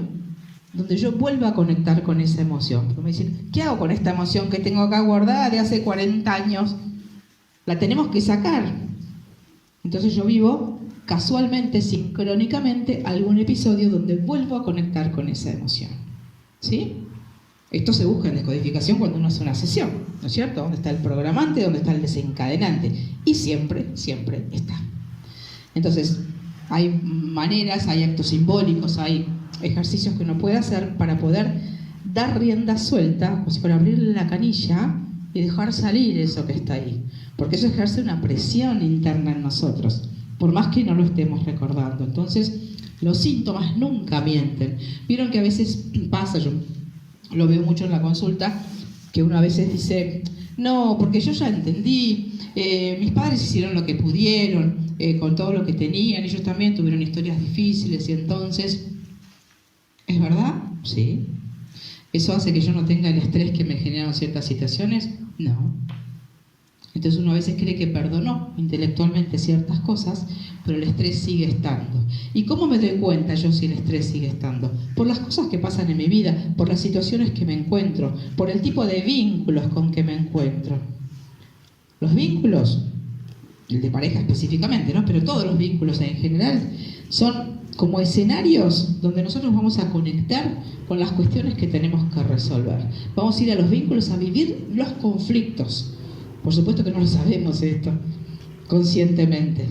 donde yo vuelva a conectar con esa emoción. Porque me dicen, ¿qué hago con esta emoción que tengo acá guardada de hace 40 años? La tenemos que sacar. Entonces yo vivo casualmente, sincrónicamente, algún episodio donde vuelvo a conectar con esa emoción. ¿Sí? Esto se busca en descodificación cuando uno hace una sesión, ¿no es cierto? ¿Dónde está el programante? ¿Dónde está el desencadenante? Y siempre, siempre está. Entonces, hay maneras, hay actos simbólicos, hay ejercicios que uno puede hacer para poder dar rienda suelta, como si fuera abrirle la canilla y dejar salir eso que está ahí. Porque eso ejerce una presión interna en nosotros, por más que no lo estemos recordando. Entonces, los síntomas nunca mienten. Vieron que a veces pasa, yo lo veo mucho en la consulta, que uno a veces dice, no, porque yo ya entendí, mis padres hicieron lo que pudieron, con todo lo que tenían, ellos también tuvieron historias difíciles y entonces, ¿es verdad? Sí. ¿Eso hace que yo no tenga el estrés que me generan ciertas situaciones? No. Entonces uno a veces cree que perdonó intelectualmente ciertas cosas, pero el estrés sigue estando. ¿Y cómo me doy cuenta yo si el estrés sigue estando? Por las cosas que pasan en mi vida, por las situaciones que me encuentro, por el tipo de vínculos con que me encuentro. Los vínculos, el de pareja específicamente, ¿no? Pero todos los vínculos en general son como escenarios donde nosotros vamos a conectar con las cuestiones que tenemos que resolver. Vamos a ir a los vínculos a vivir los conflictos. Por supuesto que no lo sabemos esto conscientemente.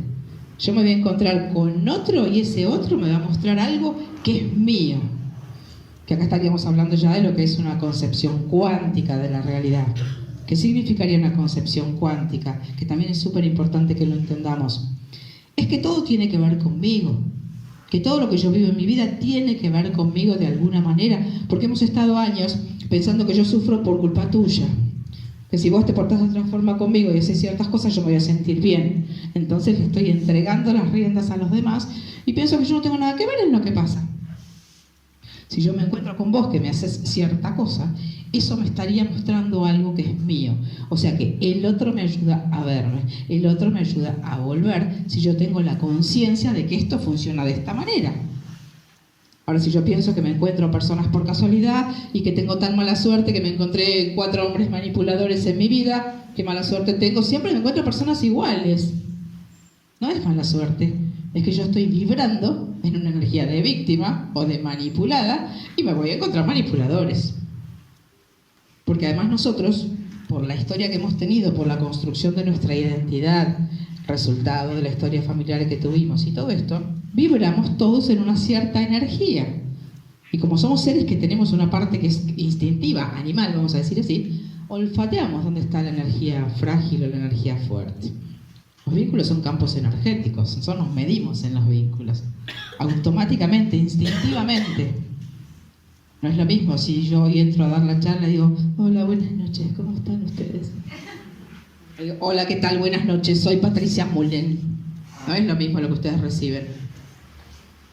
Yo me voy a encontrar con otro y ese otro me va a mostrar algo que es mío. Que acá estaríamos hablando ya de lo que es una concepción cuántica de la realidad. ¿Qué significaría una concepción cuántica? Que también es súper importante que lo entendamos. Es que todo tiene que ver conmigo. Que todo lo que yo vivo en mi vida tiene que ver conmigo de alguna manera. Porque hemos estado años pensando que yo sufro por culpa tuya. Que si vos te portás de otra forma conmigo y haces ciertas cosas, yo me voy a sentir bien. Entonces le estoy entregando las riendas a los demás y pienso que yo no tengo nada que ver en lo que pasa. Si yo me encuentro con vos que me haces cierta cosa, eso me estaría mostrando algo que es mío. O sea que el otro me ayuda a verme, el otro me ayuda a volver, si yo tengo la conciencia de que esto funciona de esta manera. Ahora, si yo pienso que me encuentro personas por casualidad y que tengo tan mala suerte que me encontré 4 hombres manipuladores en mi vida, qué mala suerte tengo, siempre me encuentro personas iguales. No es mala suerte, es que yo estoy vibrando en una energía de víctima o de manipulada y me voy a encontrar manipuladores. Porque además nosotros, por la historia que hemos tenido, por la construcción de nuestra identidad, resultado de la historia familiar que tuvimos y todo esto, vibramos todos en una cierta energía. Y como somos seres que tenemos una parte que es instintiva, animal, vamos a decir así, olfateamos dónde está la energía frágil o la energía fuerte. Los vínculos son campos energéticos, nosotros nos medimos en los vínculos, automáticamente, instintivamente. No es lo mismo si yo hoy entro a dar la charla y digo, hola, buenas noches, ¿cómo están ustedes? Digo, hola, ¿qué tal? Buenas noches, soy Patricia Mullen. No es lo mismo lo que ustedes reciben.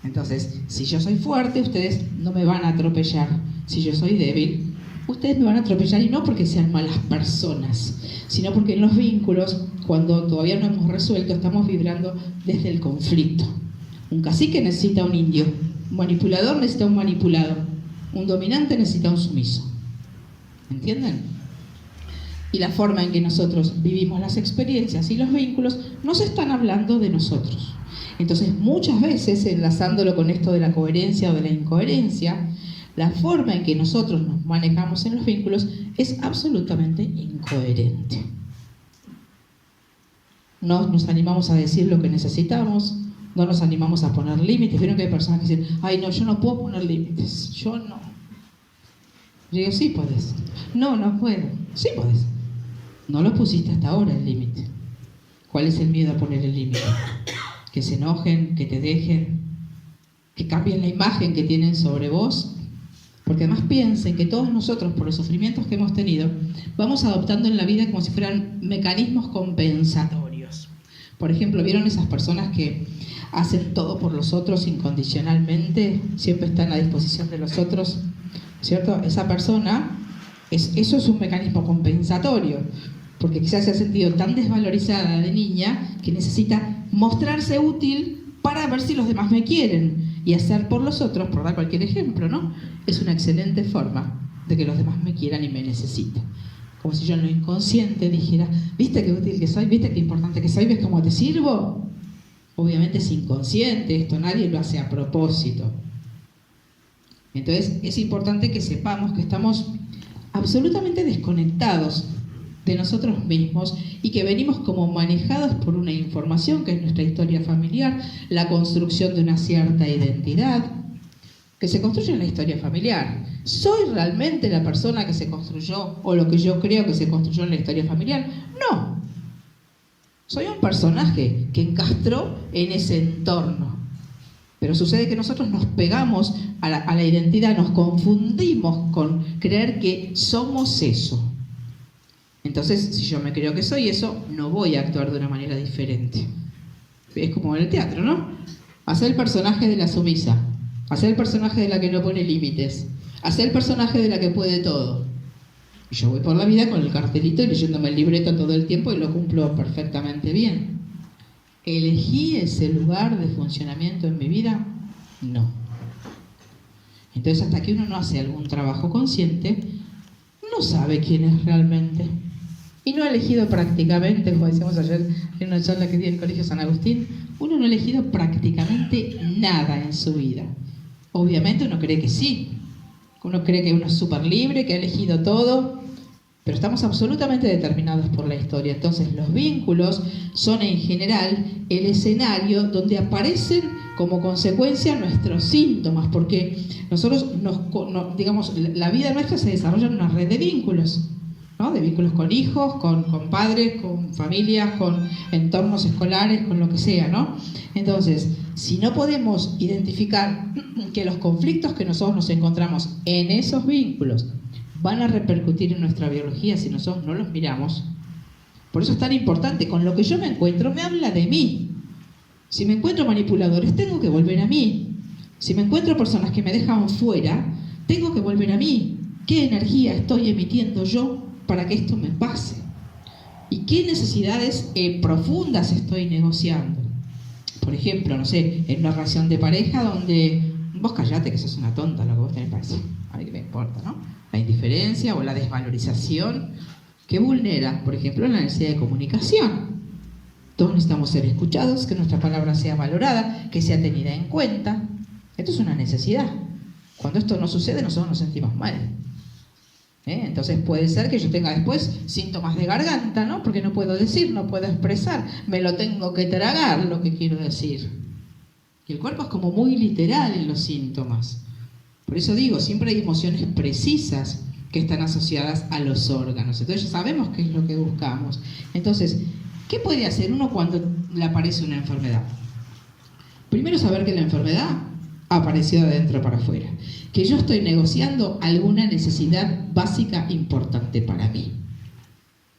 Entonces, si yo soy fuerte, ustedes no me van a atropellar. Si yo soy débil, ustedes me van a atropellar, y no porque sean malas personas, sino porque en los vínculos, cuando todavía no hemos resuelto, estamos vibrando desde el conflicto. Un cacique necesita un indio, un manipulador necesita un manipulado, un dominante necesita un sumiso. ¿Entienden? Y la forma en que nosotros vivimos las experiencias y los vínculos nos están hablando de nosotros. Entonces, muchas veces, enlazándolo con esto de la coherencia o de la incoherencia, la forma en que nosotros nos manejamos en los vínculos es absolutamente incoherente. no nos animamos a decir lo que necesitamos, no nos animamos a poner límites. Vieron que hay personas que dicen, ay no, yo no puedo poner límites, yo no. Yo digo, sí podés. No, no puedo. Sí podés. No lo pusiste hasta ahora el límite. ¿Cuál es el miedo a poner el límite? Que se enojen, que te dejen, que cambien la imagen que tienen sobre vos. Porque además piensen que todos nosotros, por los sufrimientos que hemos tenido, vamos adoptando en la vida como si fueran mecanismos compensatorios. Por ejemplo, ¿vieron esas personas que hacen todo por los otros incondicionalmente? Siempre están a disposición de los otros, ¿cierto? Esa persona, eso es un mecanismo compensatorio, porque quizás se ha sentido tan desvalorizada de niña que necesita mostrarse útil para ver si los demás me quieren. Y hacer por los otros, por dar cualquier ejemplo, ¿no? Es una excelente forma de que los demás me quieran y me necesiten. Como si yo en lo inconsciente dijera, ¿viste qué útil que soy? ¿Viste qué importante que soy? ¿Ves cómo te sirvo? Obviamente es inconsciente, esto nadie lo hace a propósito. Entonces es importante que sepamos que estamos absolutamente desconectados de nosotros mismos y que venimos como manejados por una información que es nuestra historia familiar, la construcción de una cierta identidad que se construye en la historia familiar. ¿Soy realmente la persona que se construyó o lo que yo creo que se construyó en la historia familiar? No. Soy un personaje que encastró en ese entorno. Pero sucede que nosotros nos pegamos a la identidad, nos confundimos con creer que somos eso. Entonces, si yo me creo que soy eso, no voy a actuar de una manera diferente. Es como en el teatro, ¿no? Hacer el personaje de la sumisa, hacer el personaje de la que no pone límites, hacer el personaje de la que puede todo. Y yo voy por la vida con el cartelito y leyéndome el libreto todo el tiempo y lo cumplo perfectamente bien. ¿Elegí ese lugar de funcionamiento en mi vida? No. Entonces, hasta que uno no hace algún trabajo consciente, no sabe quién es realmente. Y no ha elegido prácticamente, como decíamos ayer en una charla que di en el Colegio San Agustín, uno no ha elegido prácticamente nada en su vida. Obviamente uno cree que sí. Uno cree que uno es súper libre, que ha elegido todo, pero estamos absolutamente determinados por la historia. Entonces los vínculos son en general el escenario donde aparecen como consecuencia nuestros síntomas, porque nosotros, digamos, la vida nuestra se desarrolla en una red de vínculos, ¿no? De vínculos con hijos, con padres, con familias, con entornos escolares, con lo que sea, ¿no? Entonces, si no podemos identificar que los conflictos que nosotros nos encontramos en esos vínculos van a repercutir en nuestra biología si nosotros no los miramos, por eso es tan importante, con lo que yo me encuentro me habla de mí. Si me encuentro manipuladores, tengo que volver a mí. Si me encuentro personas que me dejan fuera, tengo que volver a mí. ¿Qué energía estoy emitiendo yo para que esto me pase? ¿Y qué necesidades profundas estoy negociando? Por ejemplo, no sé, en una relación de pareja donde vos callate que sos una tonta, lo que vos tenés para decir. A mí que me importa, ¿no? La indiferencia o la desvalorización que vulnera, por ejemplo, la necesidad de comunicación. Todos necesitamos ser escuchados, que nuestra palabra sea valorada, que sea tenida en cuenta. Esto es una necesidad. Cuando esto no sucede, nosotros nos sentimos mal. Entonces puede ser que yo tenga después síntomas de garganta, ¿no? Porque no puedo decir, no puedo expresar, me lo tengo que tragar lo que quiero decir. Y el cuerpo es como muy literal en los síntomas. Por eso digo, siempre hay emociones precisas que están asociadas a los órganos. Entonces ya sabemos qué es lo que buscamos. Entonces, ¿qué puede hacer uno cuando le aparece una enfermedad? Primero, saber que la enfermedad apareció de adentro para afuera. Que yo estoy negociando alguna necesidad básica importante para mí.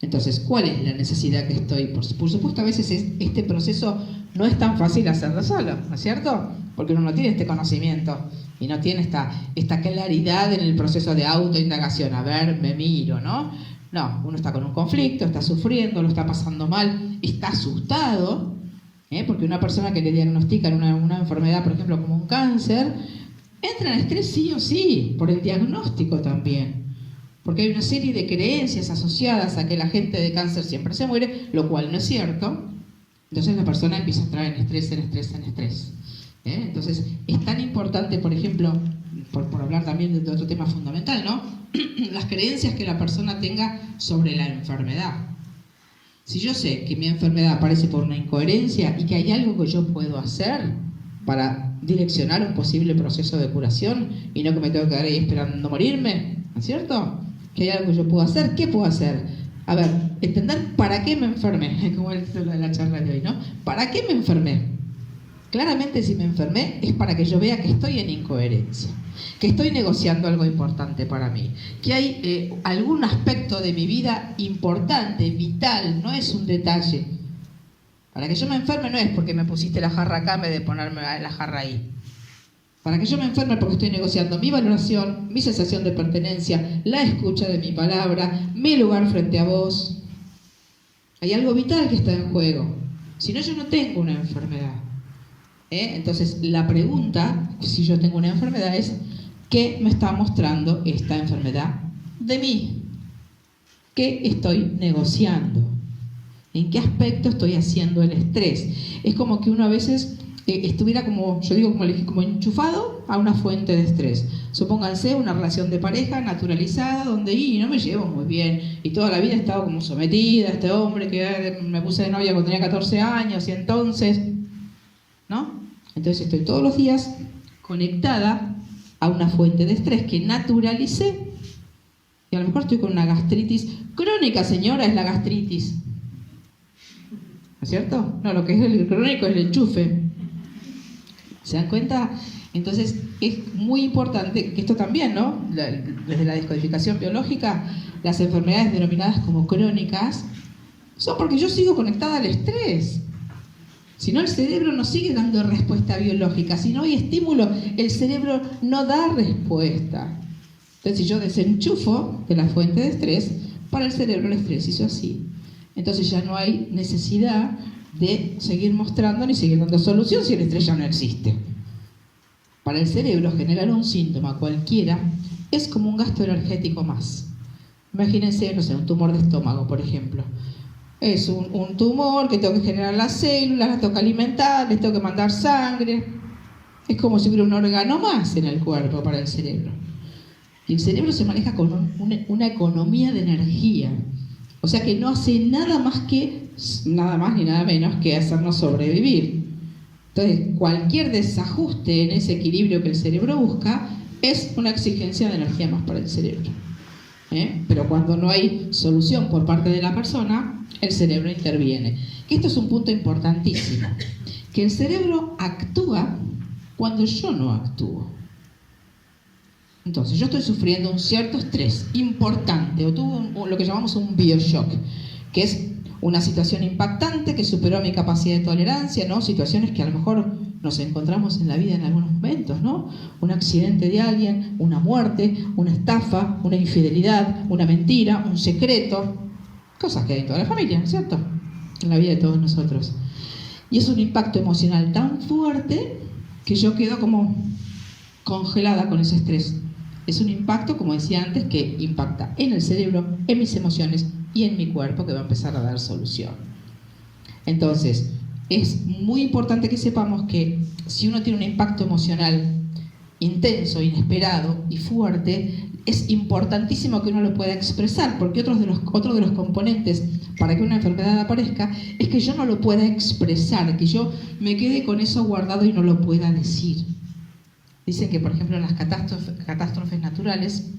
Entonces, ¿cuál es la necesidad que estoy? Por supuesto, a veces este proceso no es tan fácil hacerlo solo, ¿no es cierto? Porque uno no tiene este conocimiento y no tiene esta claridad en el proceso de autoindagación. A ver, me miro, ¿no? No, uno está con un conflicto, está sufriendo, lo está pasando mal, está asustado, porque una persona que le diagnostican una enfermedad, por ejemplo, como un cáncer, entra en estrés sí o sí, por el diagnóstico también. Porque hay una serie de creencias asociadas a que la gente de cáncer siempre se muere, lo cual no es cierto. Entonces la persona empieza a entrar en estrés. Entonces es tan importante, por ejemplo, por hablar también de otro tema fundamental, ¿no? Las creencias que la persona tenga sobre la enfermedad. Si yo sé que mi enfermedad aparece por una incoherencia y que hay algo que yo puedo hacer para direccionar un posible proceso de curación y no que me tengo que quedar ahí esperando morirme, ¿no es cierto? Que hay algo que yo puedo hacer, ¿qué puedo hacer? A ver, entender para qué me enfermé, como el título de la charla de hoy, ¿no? ¿Para qué me enfermé? Claramente si me enfermé es para que yo vea que estoy en incoherencia, que estoy negociando algo importante para mí, que hay algún aspecto de mi vida importante, vital, no es un detalle. Para que yo me enferme no es porque me pusiste la jarra acá en vez de ponerme la jarra ahí. Para que yo me enferme porque estoy negociando mi valoración, mi sensación de pertenencia, la escucha de mi palabra, mi lugar frente a vos. Hay algo vital que está en juego. Si no, yo no tengo una enfermedad. Entonces, la pregunta, si yo tengo una enfermedad, es ¿qué me está mostrando esta enfermedad de mí? ¿Qué estoy negociando? ¿En qué aspecto estoy haciendo el estrés? Es como que uno a veces estuviera como, yo digo, como enchufado a una fuente de estrés. Supónganse una relación de pareja naturalizada donde no me llevo muy bien y toda la vida he estado como sometida a este hombre que me puse de novia cuando tenía 14 años y entonces, ¿no? Entonces estoy todos los días conectada a una fuente de estrés que naturalicé y a lo mejor estoy con una gastritis crónica, señora, es la gastritis. ¿No es cierto? No, lo que es el crónico es el enchufe. ¿Se dan cuenta? Entonces es muy importante que esto también, ¿no? Desde la descodificación biológica, las enfermedades denominadas como crónicas son porque yo sigo conectada al estrés. Si no, el cerebro no sigue dando respuesta biológica. Si no hay estímulo, el cerebro no da respuesta. Entonces, si yo desenchufo de la fuente de estrés, para el cerebro el estrés hizo así. Entonces ya no hay necesidad de seguir mostrando ni seguir dando solución si el estrés ya no existe. Para el cerebro generar un síntoma cualquiera es como un gasto energético más. Imagínense, no sé, un tumor de estómago, por ejemplo. Es un tumor que tengo que generar las células, las tengo que alimentar, les tengo que mandar sangre. Es como si hubiera un órgano más en el cuerpo para el cerebro. Y el cerebro se maneja con una economía de energía. O sea que no hace nada más ni nada menos que hacernos sobrevivir. Entonces, cualquier desajuste en ese equilibrio que el cerebro busca es una exigencia de energía más para el cerebro. Pero cuando no hay solución por parte de la persona, el cerebro interviene. Que esto es un punto importantísimo. Que el cerebro actúa cuando yo no actúo. Entonces, yo estoy sufriendo un cierto estrés importante, o tuve lo que llamamos un bioshock, que es una situación impactante que superó mi capacidad de tolerancia, ¿no? Situaciones que a lo mejor nos encontramos en la vida en algunos momentos, ¿no? Un accidente de alguien, una muerte, una estafa, una infidelidad, una mentira, un secreto, cosas que hay en toda la familia, ¿no es cierto? En la vida de todos nosotros. Y es un impacto emocional tan fuerte que yo quedo como congelada con ese estrés. Es un impacto, como decía antes, que impacta en el cerebro, en mis emociones y en mi cuerpo, que va a empezar a dar solución. Entonces, es muy importante que sepamos que si uno tiene un impacto emocional intenso, inesperado y fuerte, es importantísimo que uno lo pueda expresar, porque otro de los componentes para que una enfermedad aparezca es que yo no lo pueda expresar, que yo me quede con eso guardado y no lo pueda decir. Dicen que, por ejemplo, en las catástrofes naturales,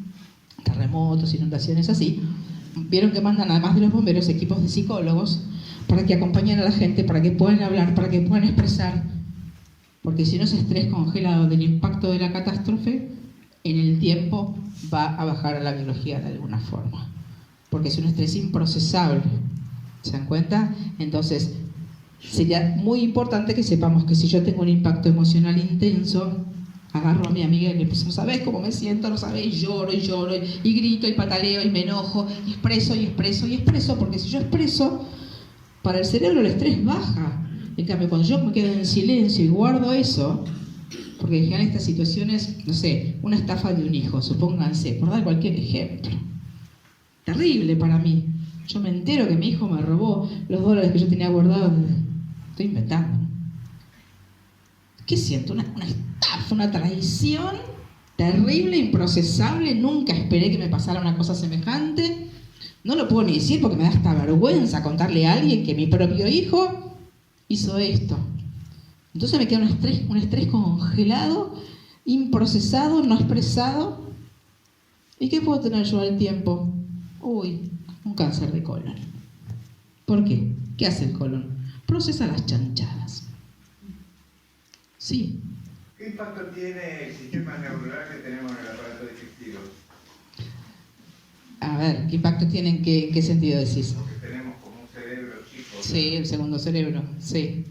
terremotos, inundaciones así, vieron que mandan, además de los bomberos, equipos de psicólogos para que acompañen a la gente, para que puedan hablar, para que puedan expresar. Porque si no, ese estrés congelado del impacto de la catástrofe, en el tiempo va a bajar a la biología de alguna forma. Porque es un estrés improcesable. ¿Se dan cuenta? Entonces, sería muy importante que sepamos que si yo tengo un impacto emocional intenso, agarro a mi amiga y le empiezo, ¿sabés cómo me siento? ¿No sabés? Y lloro, y grito, y pataleo, y me enojo, y expreso, porque si yo expreso, para el cerebro el estrés baja. En cambio, cuando yo me quedo en silencio y guardo eso, porque en general estas situaciones, no sé, una estafa de un hijo, supónganse, por dar cualquier ejemplo, terrible para mí. Yo me entero que mi hijo me robó los dólares que yo tenía guardados, estoy inventando, ¿no? ¿Qué siento? Una estafa, una traición terrible, improcesable. Nunca esperé que me pasara una cosa semejante. No lo puedo ni decir porque me da hasta vergüenza contarle a alguien que mi propio hijo hizo esto. Entonces me queda un estrés congelado, improcesado, no expresado. ¿Y qué puedo tener yo al tiempo? Uy, un cáncer de colon. ¿Por qué? ¿Qué hace el colon? Procesa las chanchadas. Sí. ¿Qué impacto tiene el sistema neuronal que tenemos en el aparato digestivo? A ver, ¿qué impacto tiene en qué sentido decís? Porque tenemos como un cerebro chico. Sí, el segundo cerebro, sí.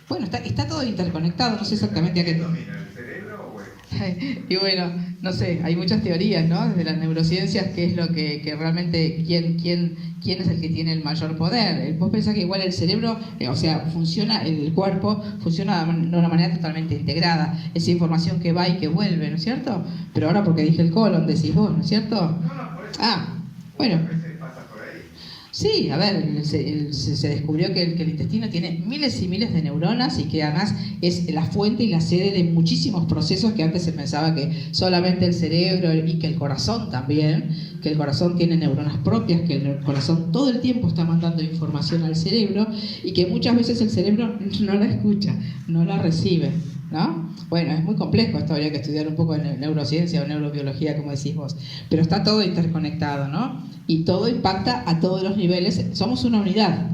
Bueno, está todo interconectado, no sé exactamente a qué... ¿Quién domina, el cerebro o el...? Y bueno, no sé, hay muchas teorías, ¿no? Desde las neurociencias, qué es lo que realmente, quién es el que tiene el mayor poder. Vos pensás que igual el cerebro, o sea, funciona, el cuerpo funciona de una manera totalmente integrada. Es información que va y que vuelve, ¿no es cierto? Pero ahora porque dije el colon, decís vos, ¿no es cierto? No, por eso. Bueno. A veces pasa por ahí. Sí, a ver, se descubrió que el intestino tiene miles y miles de neuronas y que además es la fuente y la sede de muchísimos procesos que antes se pensaba que solamente el cerebro y que el corazón también, que el corazón tiene neuronas propias, que el corazón todo el tiempo está mandando información al cerebro y que muchas veces el cerebro no la escucha, no la recibe, ¿no? Bueno, es muy complejo esto, habría que estudiar un poco en neurociencia o neurobiología, como decís vos, pero está todo interconectado, ¿no? Y todo impacta a todos los niveles. Somos una unidad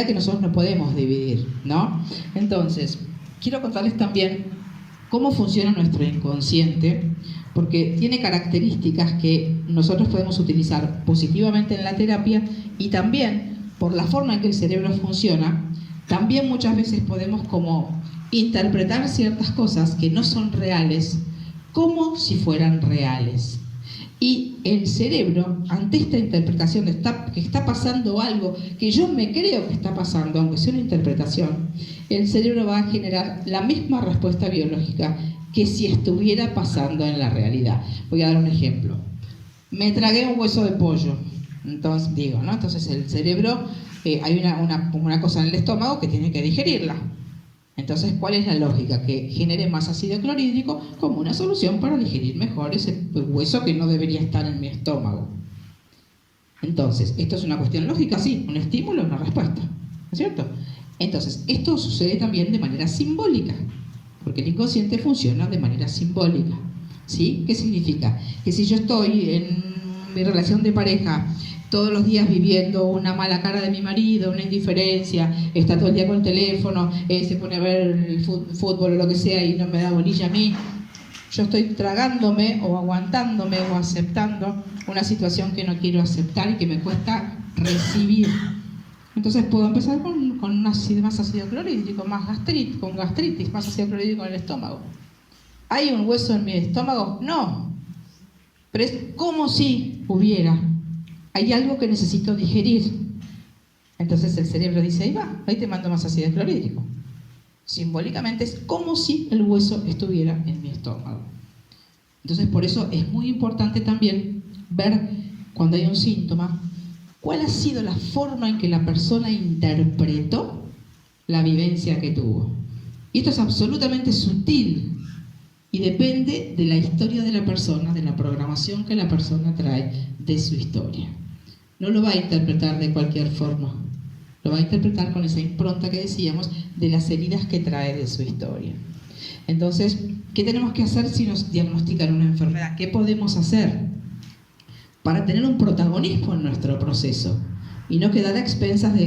que nosotros no podemos dividir, ¿no? Entonces, quiero contarles también cómo funciona nuestro inconsciente, porque tiene características que nosotros podemos utilizar positivamente en la terapia y también, por la forma en que el cerebro funciona, también muchas veces podemos como interpretar ciertas cosas que no son reales como si fueran reales. Y el cerebro, ante esta interpretación de que está pasando algo que yo me creo que está pasando, aunque sea una interpretación, el cerebro va a generar la misma respuesta biológica que si estuviera pasando en la realidad. Voy a dar un ejemplo. Me tragué un hueso de pollo. Entonces, ¿no? Entonces el cerebro, hay una cosa en el estómago que tiene que digerirla. Entonces, ¿cuál es la lógica? Que genere más ácido clorhídrico como una solución para digerir mejor ese hueso que no debería estar en mi estómago. Entonces, ¿esto es una cuestión lógica? Sí, un estímulo, una respuesta, ¿no es cierto? Entonces, esto sucede también de manera simbólica, porque el inconsciente funciona de manera simbólica, ¿sí? ¿Qué significa? Que si yo estoy en mi relación de pareja todos los días viviendo una mala cara de mi marido, una indiferencia, está todo el día con el teléfono, se pone a ver el fútbol o lo que sea y no me da bolilla a mí, yo estoy tragándome o aguantándome o aceptando una situación que no quiero aceptar y que me cuesta recibir. Entonces puedo empezar con más ácido clorhídrico, con gastritis, más ácido clorhídrico en el estómago. ¿Hay un hueso en mi estómago? No, pero es como si hubiera. Hay algo que necesito digerir. Entonces el cerebro dice, ahí va, ahí te mando más ácido clorhídrico. Simbólicamente es como si el hueso estuviera en mi estómago. Entonces por eso es muy importante también ver cuando hay un síntoma, cuál ha sido la forma en que la persona interpretó la vivencia que tuvo. Y esto es absolutamente sutil y depende de la historia de la persona, de la programación que la persona trae de su historia. No lo va a interpretar de cualquier forma, lo va a interpretar con esa impronta que decíamos de las heridas que trae de su historia. Entonces, ¿qué tenemos que hacer si nos diagnostican una enfermedad? ¿Qué podemos hacer para tener un protagonismo en nuestro proceso y no quedar a expensas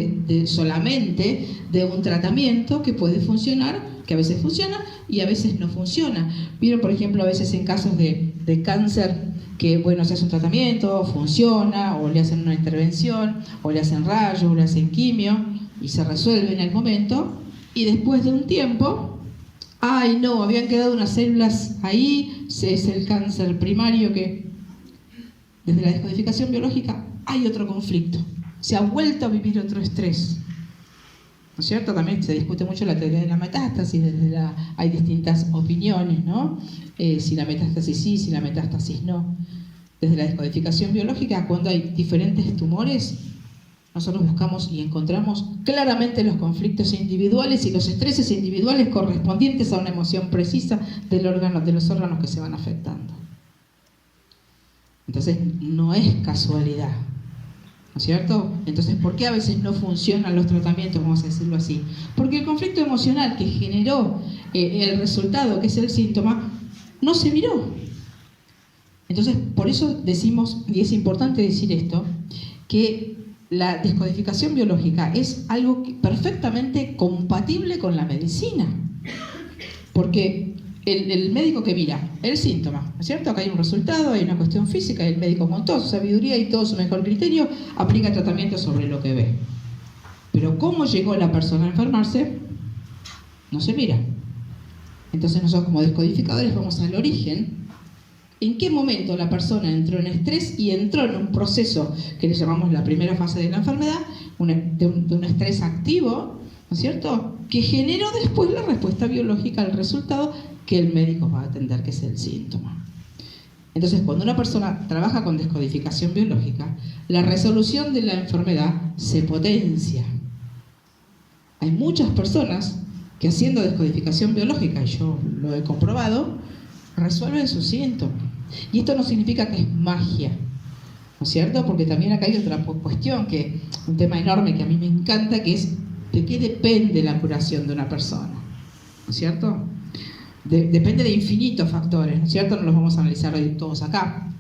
solamente de un tratamiento que puede funcionar, que a veces funciona y a veces no funciona? Vieron, por ejemplo, a veces en casos de cáncer que, bueno, se hace un tratamiento, funciona, o le hacen una intervención, o le hacen rayos, o le hacen quimio, y se resuelve en el momento, y después de un tiempo, ¡ay no! Habían quedado unas células ahí, es el cáncer primario que, desde la descodificación biológica, hay otro conflicto. Se ha vuelto a vivir otro estrés. ¿No es cierto? También se discute mucho la teoría de la metástasis, hay distintas opiniones, ¿no? Si la metástasis sí, si la metástasis no. Desde la descodificación biológica, cuando hay diferentes tumores, nosotros buscamos y encontramos claramente los conflictos individuales y los estreses individuales correspondientes a una emoción precisa de los órganos que se van afectando. Entonces, no es casualidad. es cierto? Entonces, ¿por qué a veces no funcionan los tratamientos, vamos a decirlo así? Porque el conflicto emocional que generó el resultado, que es el síntoma, no se miró. Entonces, por eso decimos, y es importante decir esto, que la descodificación biológica es algo perfectamente compatible con la medicina. Porque el médico que mira el síntoma, ¿no es cierto? Acá hay un resultado, hay una cuestión física, y el médico con toda su sabiduría y todo su mejor criterio aplica tratamiento sobre lo que ve. Pero cómo llegó la persona a enfermarse, no se mira. Entonces nosotros como descodificadores vamos al origen. ¿En qué momento la persona entró en estrés y entró en un proceso que le llamamos la primera fase de la enfermedad, de un estrés activo, ¿no es cierto?, que generó después la respuesta biológica al resultado que el médico va a atender, que es el síntoma. Entonces, cuando una persona trabaja con descodificación biológica, la resolución de la enfermedad se potencia. Hay muchas personas que haciendo descodificación biológica, y yo lo he comprobado, resuelven su síntoma. Y esto no significa que es magia, ¿no es cierto? Porque también acá hay otra cuestión, un tema enorme que a mí me encanta, que es de qué depende la curación de una persona, ¿no es cierto? Depende de infinitos factores, ¿no es cierto? No los vamos a analizar hoy todos acá.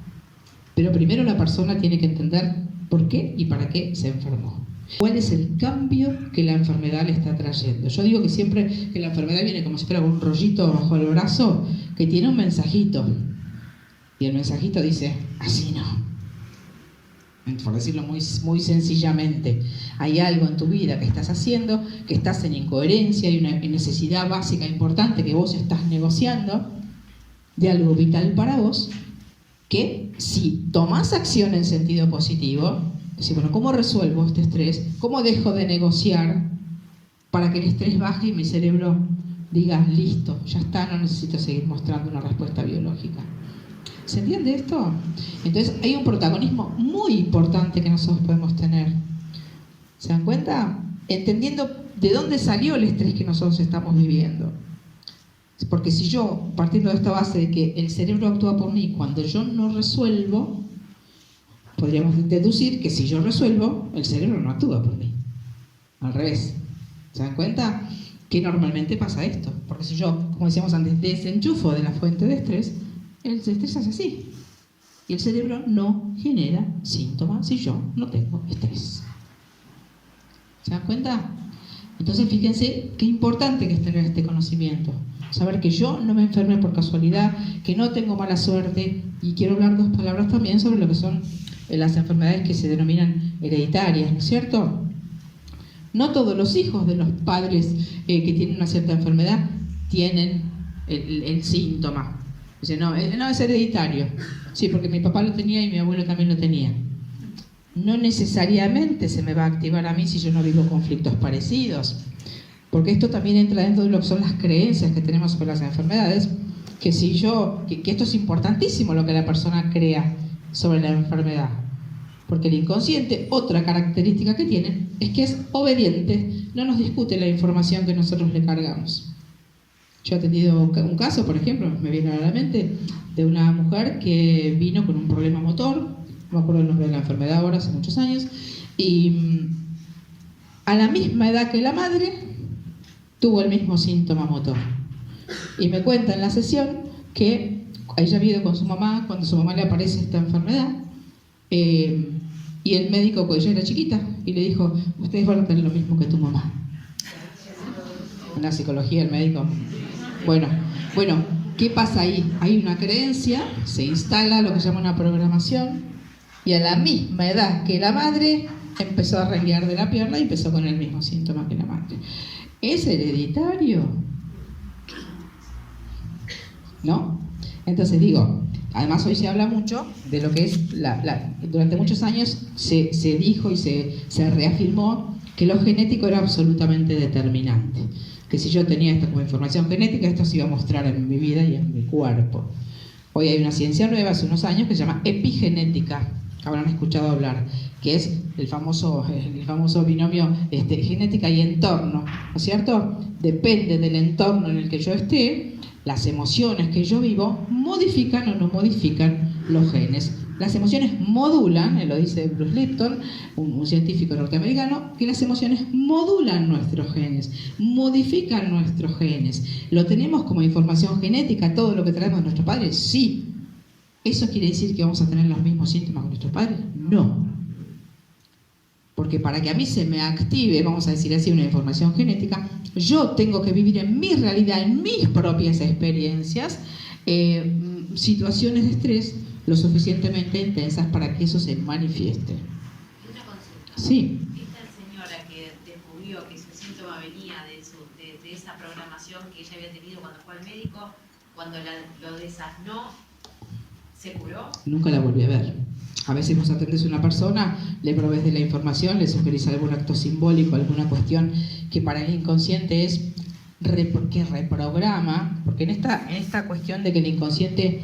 Pero primero la persona tiene que entender por qué y para qué se enfermó. ¿Cuál es el cambio que la enfermedad le está trayendo? Yo digo que siempre que la enfermedad viene como si fuera un rollito bajo el brazo que tiene un mensajito. Y el mensajito dice, así no. Por decirlo muy sencillamente, hay algo en tu vida que estás haciendo, que estás en incoherencia, hay una necesidad básica importante que vos estás negociando, de algo vital para vos, que si tomás acción en sentido positivo, decís, bueno, ¿cómo resuelvo este estrés? ¿Cómo dejo de negociar para que el estrés baje y mi cerebro diga, listo, ya está, no necesito seguir mostrando una respuesta biológica? ¿Se entiende esto? Entonces hay un protagonismo muy importante que nosotros podemos tener. ¿Se dan cuenta? Entendiendo de dónde salió el estrés que nosotros estamos viviendo. Porque si yo, partiendo de esta base de que el cerebro actúa por mí cuando yo no resuelvo, podríamos deducir que si yo resuelvo, el cerebro no actúa por mí. Al revés. ¿Se dan cuenta? Que normalmente pasa esto. Porque si yo, como decíamos antes, desenchufo de la fuente de estrés, el estrés hace así. Y el cerebro no genera síntomas si yo no tengo estrés. ¿Se dan cuenta? Entonces fíjense qué importante que es tener este conocimiento. Saber que yo no me enfermé por casualidad, que no tengo mala suerte. Y quiero hablar dos palabras también sobre lo que son las enfermedades que se denominan hereditarias, ¿no es cierto? No todos los hijos de los padres que tienen una cierta enfermedad tienen el síntoma. Dice, no, es hereditario. Sí, porque mi papá lo tenía y mi abuelo también lo tenía. No necesariamente se me va a activar a mí si yo no vivo conflictos parecidos. Porque esto también entra dentro de lo que son las creencias que tenemos sobre las enfermedades. Que esto es importantísimo lo que la persona crea sobre la enfermedad. Porque el inconsciente, otra característica que tiene, es que es obediente, no nos discute la información que nosotros le cargamos. Yo he tenido un caso, por ejemplo, me viene a la mente, de una mujer que vino con un problema motor, no me acuerdo el nombre de la enfermedad ahora, hace muchos años, y a la misma edad que la madre, tuvo el mismo síntoma motor. Y me cuenta en la sesión que ella ha ido con su mamá, cuando a su mamá le aparece esta enfermedad, y el médico, pues ella era chiquita, y le dijo, ustedes van a tener lo mismo que tu mamá. En la psicología el médico... Bueno, ¿qué pasa ahí? Hay una creencia, se instala lo que se llama una programación, y a la misma edad que la madre empezó a renguear de la pierna y empezó con el mismo síntoma que la madre. ¿Es hereditario? ¿No? Entonces digo, además hoy se habla mucho de lo que es, durante muchos años se dijo y se reafirmó que lo genético era absolutamente determinante. Que si yo tenía esto como información genética, esto se iba a mostrar en mi vida y en mi cuerpo. Hoy hay una ciencia nueva, hace unos años, que se llama epigenética, habrán escuchado hablar, que es el famoso binomio genética y entorno, ¿no es cierto? Depende del entorno en el que yo esté, las emociones que yo vivo modifican o no modifican los genes Las emociones modulan, lo dice Bruce Lipton, un científico norteamericano, que las emociones modulan nuestros genes, modifican nuestros genes. ¿Lo tenemos como información genética, todo lo que traemos de nuestros padres? Sí. ¿Eso quiere decir que vamos a tener los mismos síntomas que nuestros padres? No. Porque para que a mí se me active, vamos a decir así, una información genética, yo tengo que vivir en mi realidad, en mis propias experiencias, situaciones de estrés lo suficientemente intensas para que eso se manifieste. Una consulta. Sí. Esta señora que descubrió que su síntoma venía de esa programación que ella había tenido cuando fue al médico, cuando lo desasnó, ¿se curó? Nunca la volví a ver. A veces vos atendés a una persona, le provees de la información, le sugerís algún acto simbólico, alguna cuestión que para el inconsciente es que reprograma, porque en esta cuestión de que el inconsciente,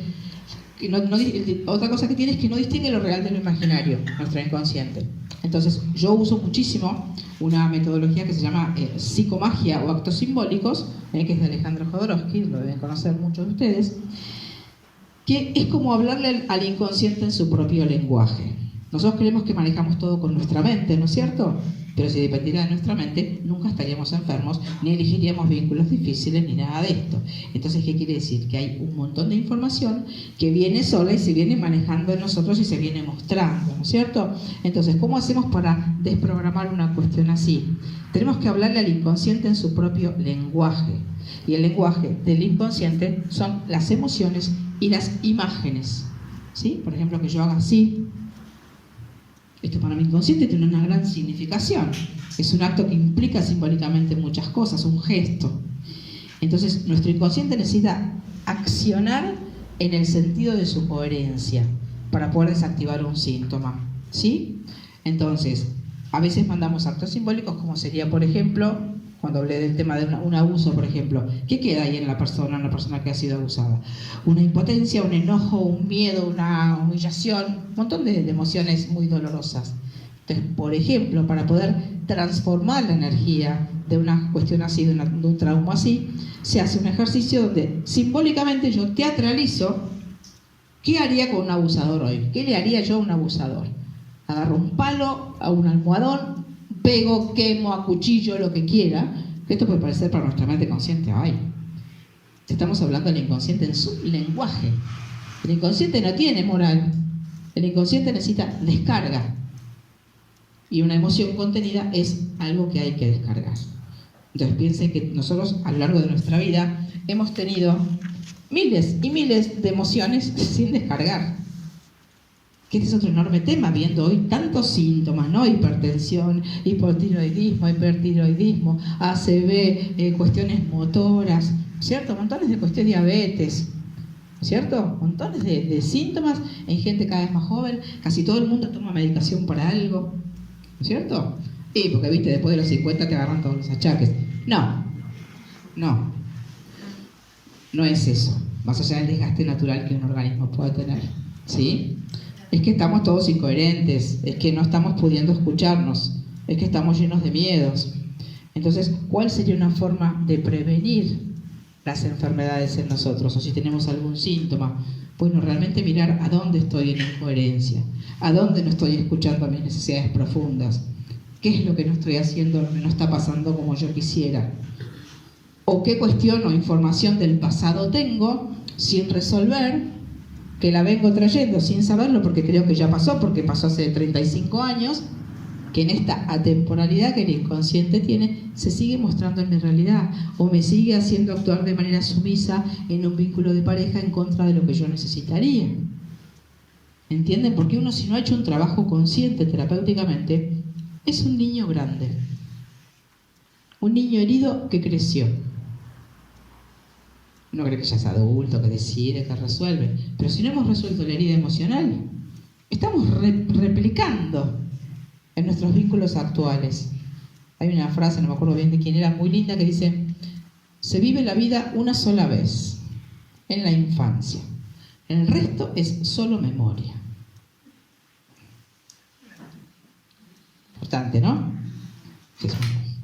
otra cosa que tiene es que no distingue lo real de lo imaginario, nuestro inconsciente. Entonces yo uso muchísimo una metodología que se llama psicomagia o actos simbólicos, que es de Alejandro Jodorowsky, lo deben conocer muchos de ustedes, que es como hablarle al inconsciente en su propio lenguaje. Nosotros creemos que manejamos todo con nuestra mente, ¿no es cierto? Pero si dependiera de nuestra mente, nunca estaríamos enfermos, ni elegiríamos vínculos difíciles, ni nada de esto. Entonces, ¿qué quiere decir? Que hay un montón de información que viene sola y se viene manejando en nosotros y se viene mostrando, ¿no es cierto? Entonces, ¿cómo hacemos para desprogramar una cuestión así? Tenemos que hablarle al inconsciente en su propio lenguaje. Y el lenguaje del inconsciente son las emociones y las imágenes. ¿Sí? Por ejemplo, que yo haga así. Esto para mi inconsciente tiene una gran significación. Es un acto que implica simbólicamente muchas cosas, un gesto. Entonces, nuestro inconsciente necesita accionar en el sentido de su coherencia para poder desactivar un síntoma. ¿Sí? Entonces, a veces mandamos actos simbólicos, como sería, por ejemplo, cuando hablé del tema de un abuso, por ejemplo, ¿qué queda ahí en la persona, una persona que ha sido abusada? Una impotencia, un enojo, un miedo, una humillación, un montón de emociones muy dolorosas. Entonces, por ejemplo, para poder transformar la energía de una cuestión así, de un trauma así, se hace un ejercicio donde simbólicamente yo teatralizo qué haría con un abusador hoy, qué le haría yo a un abusador. Agarro un palo, a un almohadón, pego, quemo, acuchillo, lo que quiera. Esto puede parecer para nuestra mente consciente, ay, estamos hablando del inconsciente en su lenguaje. El inconsciente no tiene moral, el inconsciente necesita descarga. Y una emoción contenida es algo que hay que descargar. Entonces piensen que nosotros a lo largo de nuestra vida hemos tenido miles y miles de emociones sin descargar. Que este es otro enorme tema, viendo hoy tantos síntomas, ¿no? Hipertensión, hipertiroidismo, ACV, cuestiones motoras, ¿cierto? Montones de cuestiones, diabetes, ¿cierto? Montones de síntomas en gente cada vez más joven. Casi todo el mundo toma medicación para algo, ¿no es cierto? Y porque, viste, después de los 50 te agarran todos los achaques. No es eso, más allá del desgaste natural que un organismo puede tener, ¿sí? Es que estamos todos incoherentes, es que no estamos pudiendo escucharnos, es que estamos llenos de miedos. Entonces, ¿cuál sería una forma de prevenir las enfermedades en nosotros? O si tenemos algún síntoma, bueno, realmente mirar a dónde estoy en incoherencia, a dónde no estoy escuchando mis necesidades profundas, qué es lo que no estoy haciendo, lo que no está pasando como yo quisiera, o qué cuestión o información del pasado tengo sin resolver, que la vengo trayendo sin saberlo porque creo que ya pasó, porque pasó hace 35 años, que en esta atemporalidad que el inconsciente tiene, se sigue mostrando en mi realidad, o me sigue haciendo actuar de manera sumisa en un vínculo de pareja en contra de lo que yo necesitaría. ¿Entienden? Porque uno, si no ha hecho un trabajo consciente terapéuticamente, es un niño grande, un niño herido que creció. Uno cree que ya es adulto, que decide, que resuelve. Pero si no hemos resuelto la herida emocional, estamos replicando en nuestros vínculos actuales. Hay una frase, no me acuerdo bien de quién era, muy linda, que dice: se vive la vida una sola vez, en la infancia. El resto es solo memoria. Importante, ¿no?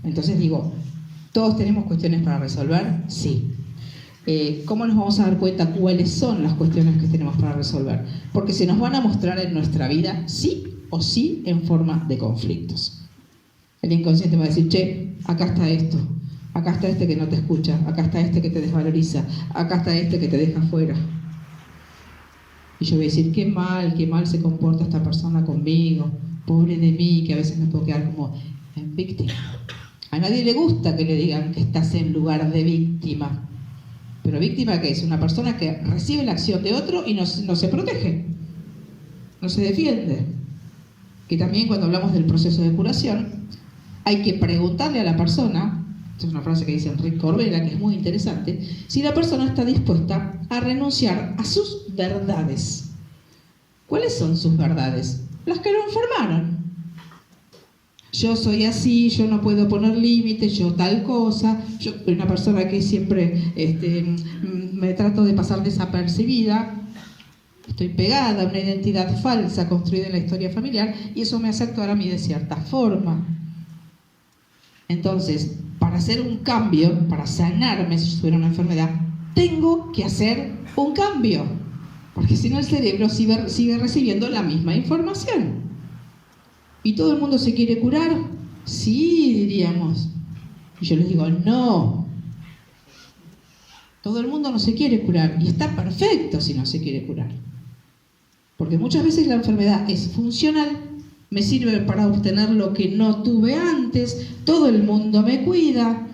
Entonces digo, ¿todos tenemos cuestiones para resolver? Sí. ¿cómo nos vamos a dar cuenta cuáles son las cuestiones que tenemos para resolver? Porque se nos van a mostrar en nuestra vida sí o sí en forma de conflictos. El inconsciente va a decir, che, acá está esto, acá está este que no te escucha, acá está este que te desvaloriza, acá está este que te deja fuera. Y yo voy a decir, qué mal se comporta esta persona conmigo, pobre de mí, que a veces me puedo quedar como en víctima. A nadie le gusta que le digan que estás en lugar de víctima. Pero víctima, ¿qué es? Una persona que recibe la acción de otro y no se protege, no se defiende. Que también cuando hablamos del proceso de curación, hay que preguntarle a la persona, esta es una frase que dice Enrique Corbera, que es muy interesante, si la persona está dispuesta a renunciar a sus verdades. ¿Cuáles son sus verdades? Las que lo enfermaron. Yo soy así, yo no puedo poner límites, yo tal cosa, yo soy una persona que siempre me trato de pasar desapercibida, estoy pegada a una identidad falsa construida en la historia familiar y eso me hace actuar a mí de cierta forma. Entonces, para hacer un cambio, para sanarme si yo tuviera una enfermedad, tengo que hacer un cambio, porque si no el cerebro sigue recibiendo la misma información. ¿Y todo el mundo se quiere curar? Sí, diríamos. Y yo les digo, no. Todo el mundo no se quiere curar. Y está perfecto si no se quiere curar. Porque muchas veces la enfermedad es funcional, me sirve para obtener lo que no tuve antes, todo el mundo me cuida.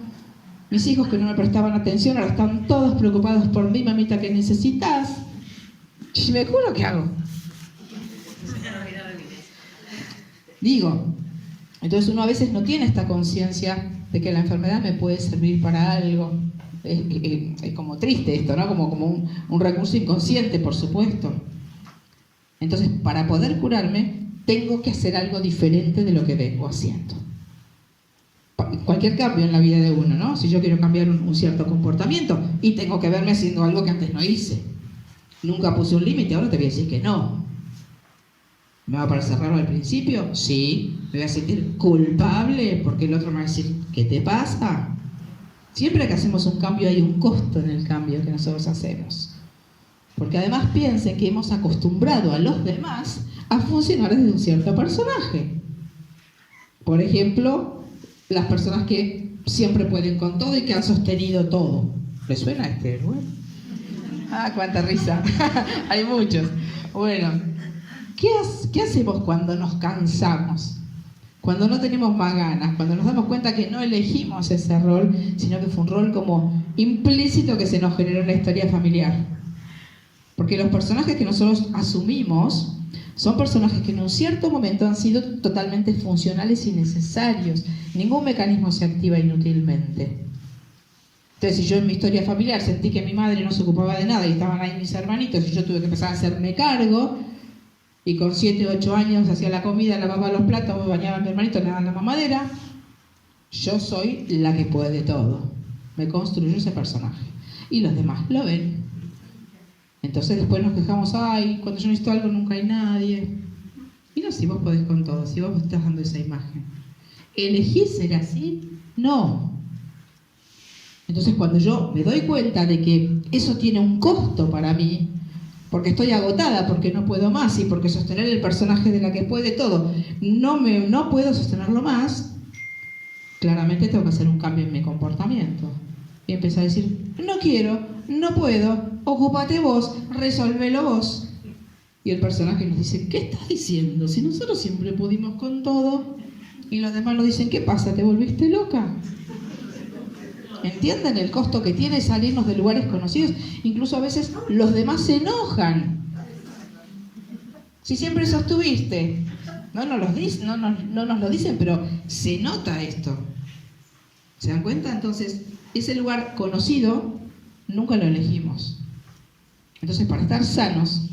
Mis hijos que no me prestaban atención ahora están todos preocupados por mí, mamita, ¿qué necesitas? Si me curo, ¿qué hago? Digo, entonces uno a veces no tiene esta conciencia de que la enfermedad me puede servir para algo. Es como triste esto, ¿no? Como un recurso inconsciente, por supuesto. Entonces, para poder curarme, tengo que hacer algo diferente de lo que vengo haciendo. Cualquier cambio en la vida de uno, ¿no? Si yo quiero cambiar un cierto comportamiento y tengo que verme haciendo algo que antes no hice. Nunca puse un límite, ahora te voy a decir que no. ¿Me va a parecer raro al principio? Sí. ¿Me voy a sentir culpable? Porque el otro me va a decir, ¿qué te pasa? Siempre que hacemos un cambio hay un costo en el cambio que nosotros hacemos. Porque además piensen que hemos acostumbrado a los demás a funcionar desde un cierto personaje. Por ejemplo, las personas que siempre pueden con todo y que han sostenido todo. ¿Les suena este héroe? Ah, cuánta risa. Hay muchos. Bueno. ¿Qué hacemos cuando nos cansamos? Cuando no tenemos más ganas, cuando nos damos cuenta que no elegimos ese rol, sino que fue un rol como implícito que se nos generó en la historia familiar. Porque los personajes que nosotros asumimos son personajes que en un cierto momento han sido totalmente funcionales y necesarios. Ningún mecanismo se activa inútilmente. Entonces, si yo en mi historia familiar sentí que mi madre no se ocupaba de nada y estaban ahí mis hermanitos y yo tuve que empezar a hacerme cargo, y con 7 o 8 años hacía la comida, lavaba los platos, me bañaba a mi hermanito, le daba la mamadera. Yo soy la que puede todo. Me construyo ese personaje. Y los demás lo ven. Entonces después nos quejamos, ay, cuando yo necesito algo nunca hay nadie. Y no, si vos podés con todo, si vos me estás dando esa imagen. ¿Elegí ser así? No. Entonces cuando yo me doy cuenta de que eso tiene un costo para mí, porque estoy agotada, porque no puedo más y porque sostener el personaje de la que puede todo, no puedo sostenerlo más, claramente tengo que hacer un cambio en mi comportamiento. Y empezar a decir, no quiero, no puedo, ocúpate vos, resolvelo vos. Y el personaje nos dice, ¿qué estás diciendo? Si nosotros siempre pudimos con todo. Y los demás nos dicen, ¿qué pasa? ¿Te volviste loca? ¿Entienden el costo que tiene salirnos de lugares conocidos? Incluso a veces los demás se enojan. Si siempre sostuviste, no nos lo dicen, pero se nota esto. ¿Se dan cuenta? Entonces, ese lugar conocido nunca lo elegimos. Entonces, para estar sanos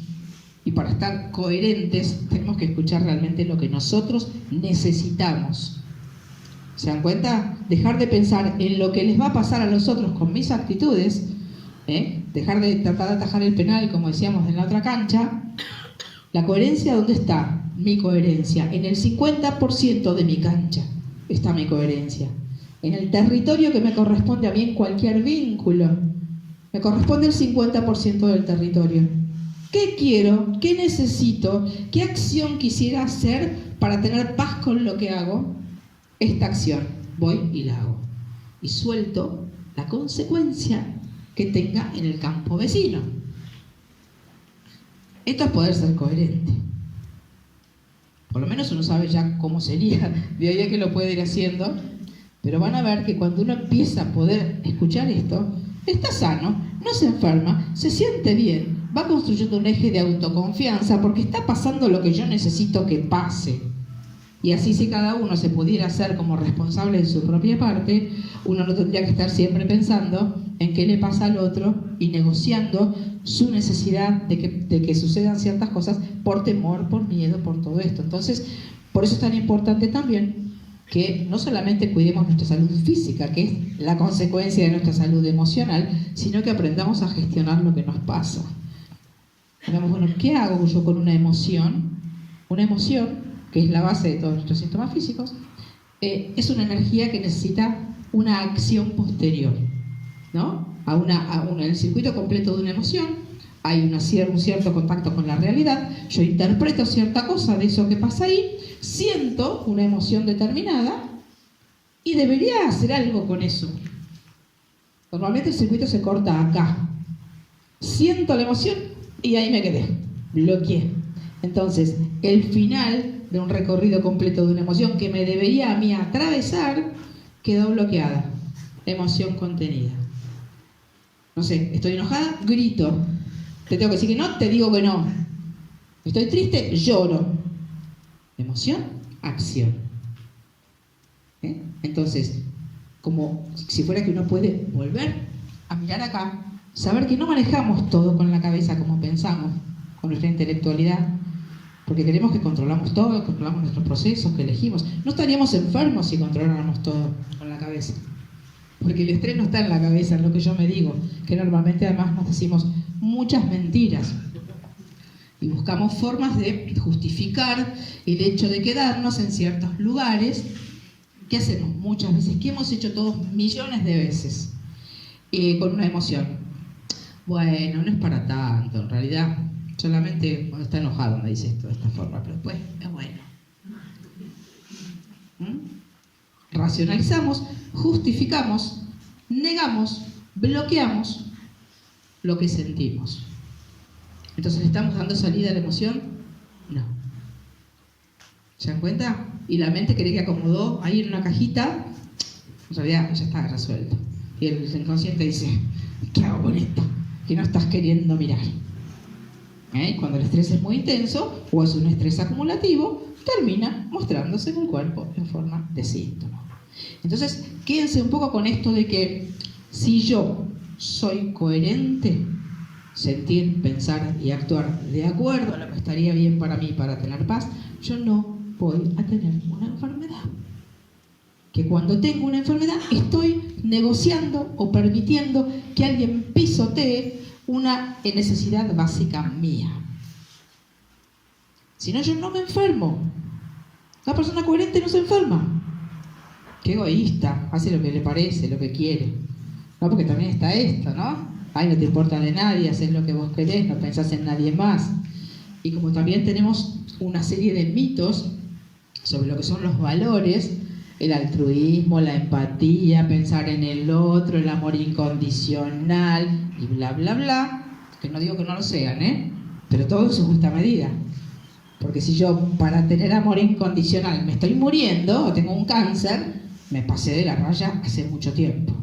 y para estar coherentes, tenemos que escuchar realmente lo que nosotros necesitamos. ¿Se dan cuenta? Dejar de pensar en lo que les va a pasar a los otros con mis actitudes, dejar de tratar de atajar el penal, como decíamos en la otra cancha. La coherencia, ¿dónde está? Mi coherencia. En el 50% de mi cancha está mi coherencia. En el territorio que me corresponde a mí en cualquier vínculo. Me corresponde el 50% del territorio. ¿Qué quiero? ¿Qué necesito? ¿Qué acción quisiera hacer para tener paz con lo que hago? Esta acción. Voy y la hago. Y suelto la consecuencia que tenga en el campo vecino. Esto es poder ser coherente. Por lo menos uno sabe ya cómo sería, de ahí a que lo puede ir haciendo, pero van a ver que cuando uno empieza a poder escuchar esto, está sano, no se enferma, se siente bien, va construyendo un eje de autoconfianza porque está pasando lo que yo necesito que pase. Y así, si cada uno se pudiera hacer como responsable de su propia parte, uno no tendría que estar siempre pensando en qué le pasa al otro y negociando su necesidad de que sucedan ciertas cosas por temor, por miedo, por todo esto. Entonces, por eso es tan importante también que no solamente cuidemos nuestra salud física, que es la consecuencia de nuestra salud emocional, sino que aprendamos a gestionar lo que nos pasa. Digamos, bueno, ¿qué hago yo con una emoción? Una emoción, que es la base de todos nuestros síntomas físicos, es una energía que necesita una acción posterior, ¿no? En el circuito completo de una emoción hay un cierto contacto con la realidad, yo interpreto cierta cosa de eso que pasa ahí, siento una emoción determinada y debería hacer algo con eso. Normalmente el circuito se corta acá. Siento la emoción y ahí me quedé, bloqueé. Entonces, el final de un recorrido completo de una emoción que me debería a mí atravesar, quedó bloqueada. Emoción contenida. No sé, estoy enojada, grito. Te tengo que decir que no, te digo que no. Estoy triste, lloro. Emoción, acción. Entonces, como si fuera que uno puede volver a mirar acá, saber que no manejamos todo con la cabeza como pensamos, con nuestra intelectualidad, porque creemos que controlamos todo, controlamos nuestros procesos, que elegimos. No estaríamos enfermos si controláramos todo con la cabeza. Porque el estrés no está en la cabeza, en lo que yo me digo, que normalmente además nos decimos muchas mentiras. Y buscamos formas de justificar el hecho de quedarnos en ciertos lugares. ¿Qué hacemos muchas veces? ¿Qué hemos hecho todos millones de veces? Con una emoción. Bueno, no es para tanto, en realidad. Solamente cuando está enojado me dice esto de esta forma, pero después es bueno. Racionalizamos, justificamos, negamos, bloqueamos lo que sentimos. Entonces, ¿le estamos dando salida a la emoción? No. ¿Se dan cuenta? Y la mente cree que acomodó ahí en una cajita, en realidad ya está resuelto. Y el inconsciente dice, ¿qué hago con esto? Que no estás queriendo mirar. Cuando el estrés es muy intenso o es un estrés acumulativo, termina mostrándose en el cuerpo en forma de síntoma. Entonces, quédense un poco con esto de que si yo soy coherente, sentir, pensar y actuar de acuerdo a lo que estaría bien para mí para tener paz, yo no voy a tener una enfermedad. Que cuando tengo una enfermedad estoy negociando o permitiendo que alguien pisotee una necesidad básica mía. Si no, yo no me enfermo. La persona coherente no se enferma. Qué egoísta, hace lo que le parece, lo que quiere. No, porque también está esto, ¿no? Ay, no te importa de nadie, haces lo que vos querés, no pensás en nadie más. Y como también tenemos una serie de mitos sobre lo que son los valores, el altruismo, la empatía, pensar en el otro, el amor incondicional y bla, bla, bla, que no digo que no lo sean, pero todo en su justa medida. Porque si yo, para tener amor incondicional, me estoy muriendo o tengo un cáncer, me pasé de la raya hace mucho tiempo.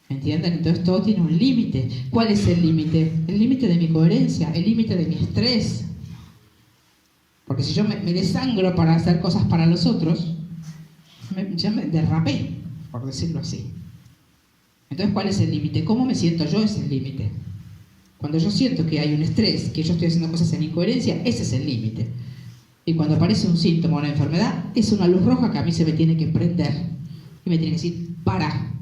¿Entienden? Entonces todo tiene un límite. ¿Cuál es el límite? El límite de mi coherencia, el límite de mi estrés. Porque si yo me desangro para hacer cosas para los otros, ya me derrapé, por decirlo así. Entonces, ¿cuál es el límite? ¿Cómo me siento yo? Es el límite. Cuando yo siento que hay un estrés, que yo estoy haciendo cosas en incoherencia, ese es el límite. Y cuando aparece un síntoma o una enfermedad, es una luz roja que a mí se me tiene que prender. Y me tiene que decir, para.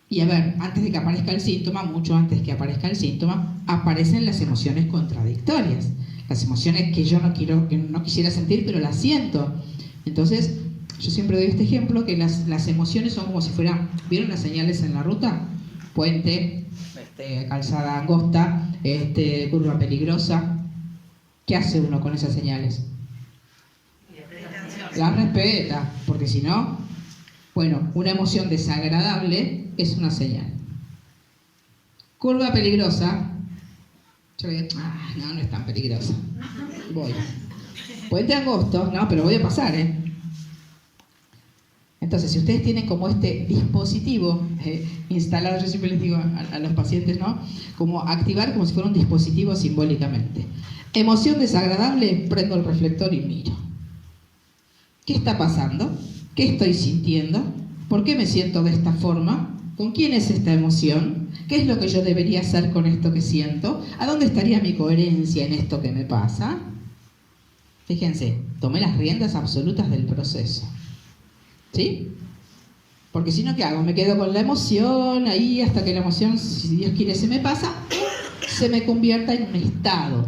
Y a ver, antes de que aparezca el síntoma, mucho antes que aparezca el síntoma, aparecen las emociones contradictorias. Las emociones que yo no quisiera sentir, pero las siento. Entonces, yo siempre doy este ejemplo, que las emociones son como si fueran, ¿vieron las señales en la ruta? puente, calzada angosta, curva peligrosa. ¿Qué hace uno con esas señales? Las respeta, porque si no, bueno, una emoción desagradable es una señal. Curva peligrosa, yo digo, no es tan peligrosa. Voy. Puente angosto, no, pero voy a pasar, Entonces, si ustedes tienen como este dispositivo instalado, yo siempre les digo a los pacientes, ¿no? Como activar como si fuera un dispositivo simbólicamente. Emoción desagradable, prendo el reflector y miro. ¿Qué está pasando? ¿Qué estoy sintiendo? ¿Por qué me siento de esta forma? ¿Con quién es esta emoción? ¿Qué es lo que yo debería hacer con esto que siento? ¿A dónde estaría mi coherencia en esto que me pasa? Fíjense, tomé las riendas absolutas del proceso. ¿Sí? Porque si no, ¿qué hago? Me quedo con la emoción ahí hasta que la emoción, si Dios quiere, se me pasa, se me convierta en un estado.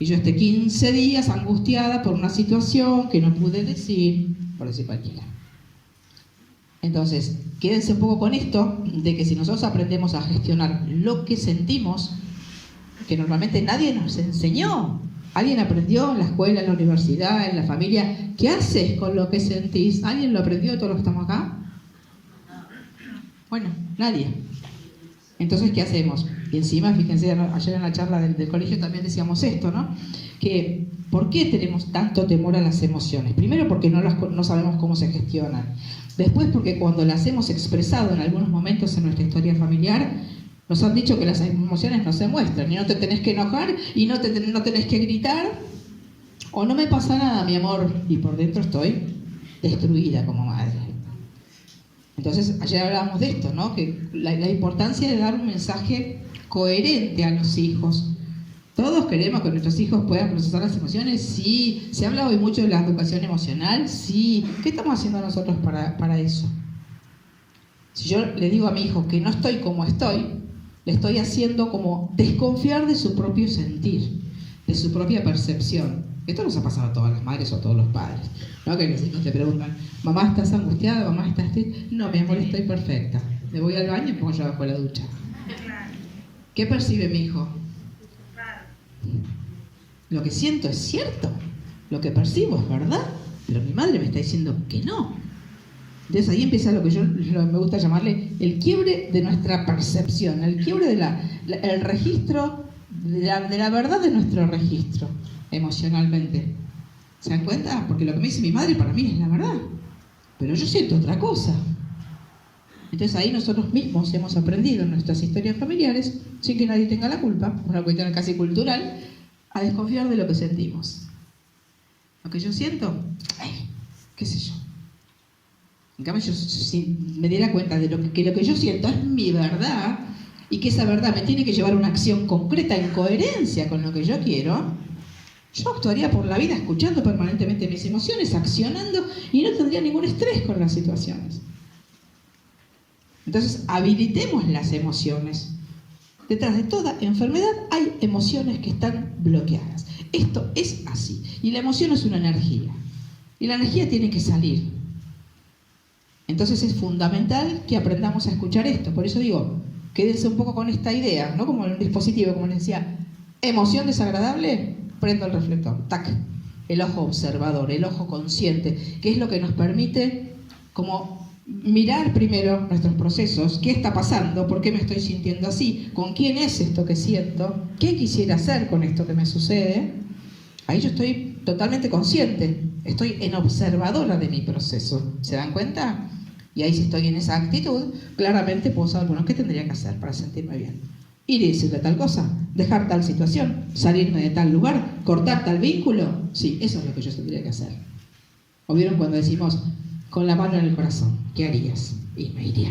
Y yo esté 15 días angustiada por una situación que no pude decir, por decir cualquiera. Entonces, quédense un poco con esto, de que si nosotros aprendemos a gestionar lo que sentimos, que normalmente nadie nos enseñó, alguien aprendió en la escuela, en la universidad, en la familia, ¿qué haces con lo que sentís? ¿Alguien lo aprendió de todos los que estamos acá? Bueno, nadie. Entonces, ¿qué hacemos? Y encima, fíjense, ayer en la charla del colegio también decíamos esto, ¿no? Que, ¿por qué tenemos tanto temor a las emociones? Primero, porque no sabemos cómo se gestionan. Después, porque cuando las hemos expresado en algunos momentos en nuestra historia familiar, nos han dicho que las emociones no se muestran, y no te tenés que enojar, y no tenés que gritar, o no me pasa nada, mi amor, y por dentro estoy destruida como madre. Entonces, ayer hablábamos de esto, ¿no? Que la importancia de dar un mensaje coherente a los hijos. ¿Todos queremos que nuestros hijos puedan procesar las emociones? Sí. ¿Se habla hoy mucho de la educación emocional? Sí. ¿Qué estamos haciendo nosotros para eso? Si yo le digo a mi hijo que no estoy como estoy, le estoy haciendo como desconfiar de su propio sentir, de su propia percepción. Esto nos ha pasado a todas las madres o a todos los padres, ¿no? Que los hijos te preguntan, mamá, ¿estás angustiada? Mamá, ¿estás triste? No, mi amor, estoy perfecta. Me voy al baño y me pongo yo bajo la ducha. ¿Qué percibe mi hijo? Lo que siento es cierto, lo que percibo es verdad, pero mi madre me está diciendo que no. Entonces ahí empieza lo que me gusta llamarle el quiebre de nuestra percepción, el quiebre el registro, de la verdad de nuestro registro emocionalmente. ¿Se dan cuenta? Porque lo que me dice mi madre para mí es la verdad, pero yo siento otra cosa. Entonces ahí nosotros mismos hemos aprendido en nuestras historias familiares, sin que nadie tenga la culpa, una cuestión casi cultural, a desconfiar de lo que sentimos. Lo que yo siento, qué sé yo. En cambio, si me diera cuenta de que lo que yo siento es mi verdad, y que esa verdad me tiene que llevar a una acción concreta en coherencia con lo que yo quiero, yo actuaría por la vida escuchando permanentemente mis emociones, accionando, y no tendría ningún estrés con las situaciones. Entonces, habilitemos las emociones. Detrás de toda enfermedad hay emociones que están bloqueadas. Esto es así. Y la emoción es una energía. Y la energía tiene que salir. Entonces es fundamental que aprendamos a escuchar esto. Por eso digo, quédense un poco con esta idea, ¿no? Como en un dispositivo, como les decía, emoción desagradable, prendo el reflector. Tac. El ojo observador, el ojo consciente, que es lo que nos permite como mirar primero nuestros procesos, qué está pasando, por qué me estoy sintiendo así, con quién es esto que siento, qué quisiera hacer con esto que me sucede. Ahí yo estoy totalmente consciente, estoy en observadora de mi proceso. ¿Se dan cuenta? Y ahí si estoy en esa actitud, claramente puedo saber, bueno, ¿qué tendría que hacer para sentirme bien? Ir y decirle tal cosa, dejar tal situación, salirme de tal lugar, cortar tal vínculo. Sí, eso es lo que yo tendría que hacer. ¿O vieron cuando decimos, con la mano en el corazón, qué harías? Y me iría.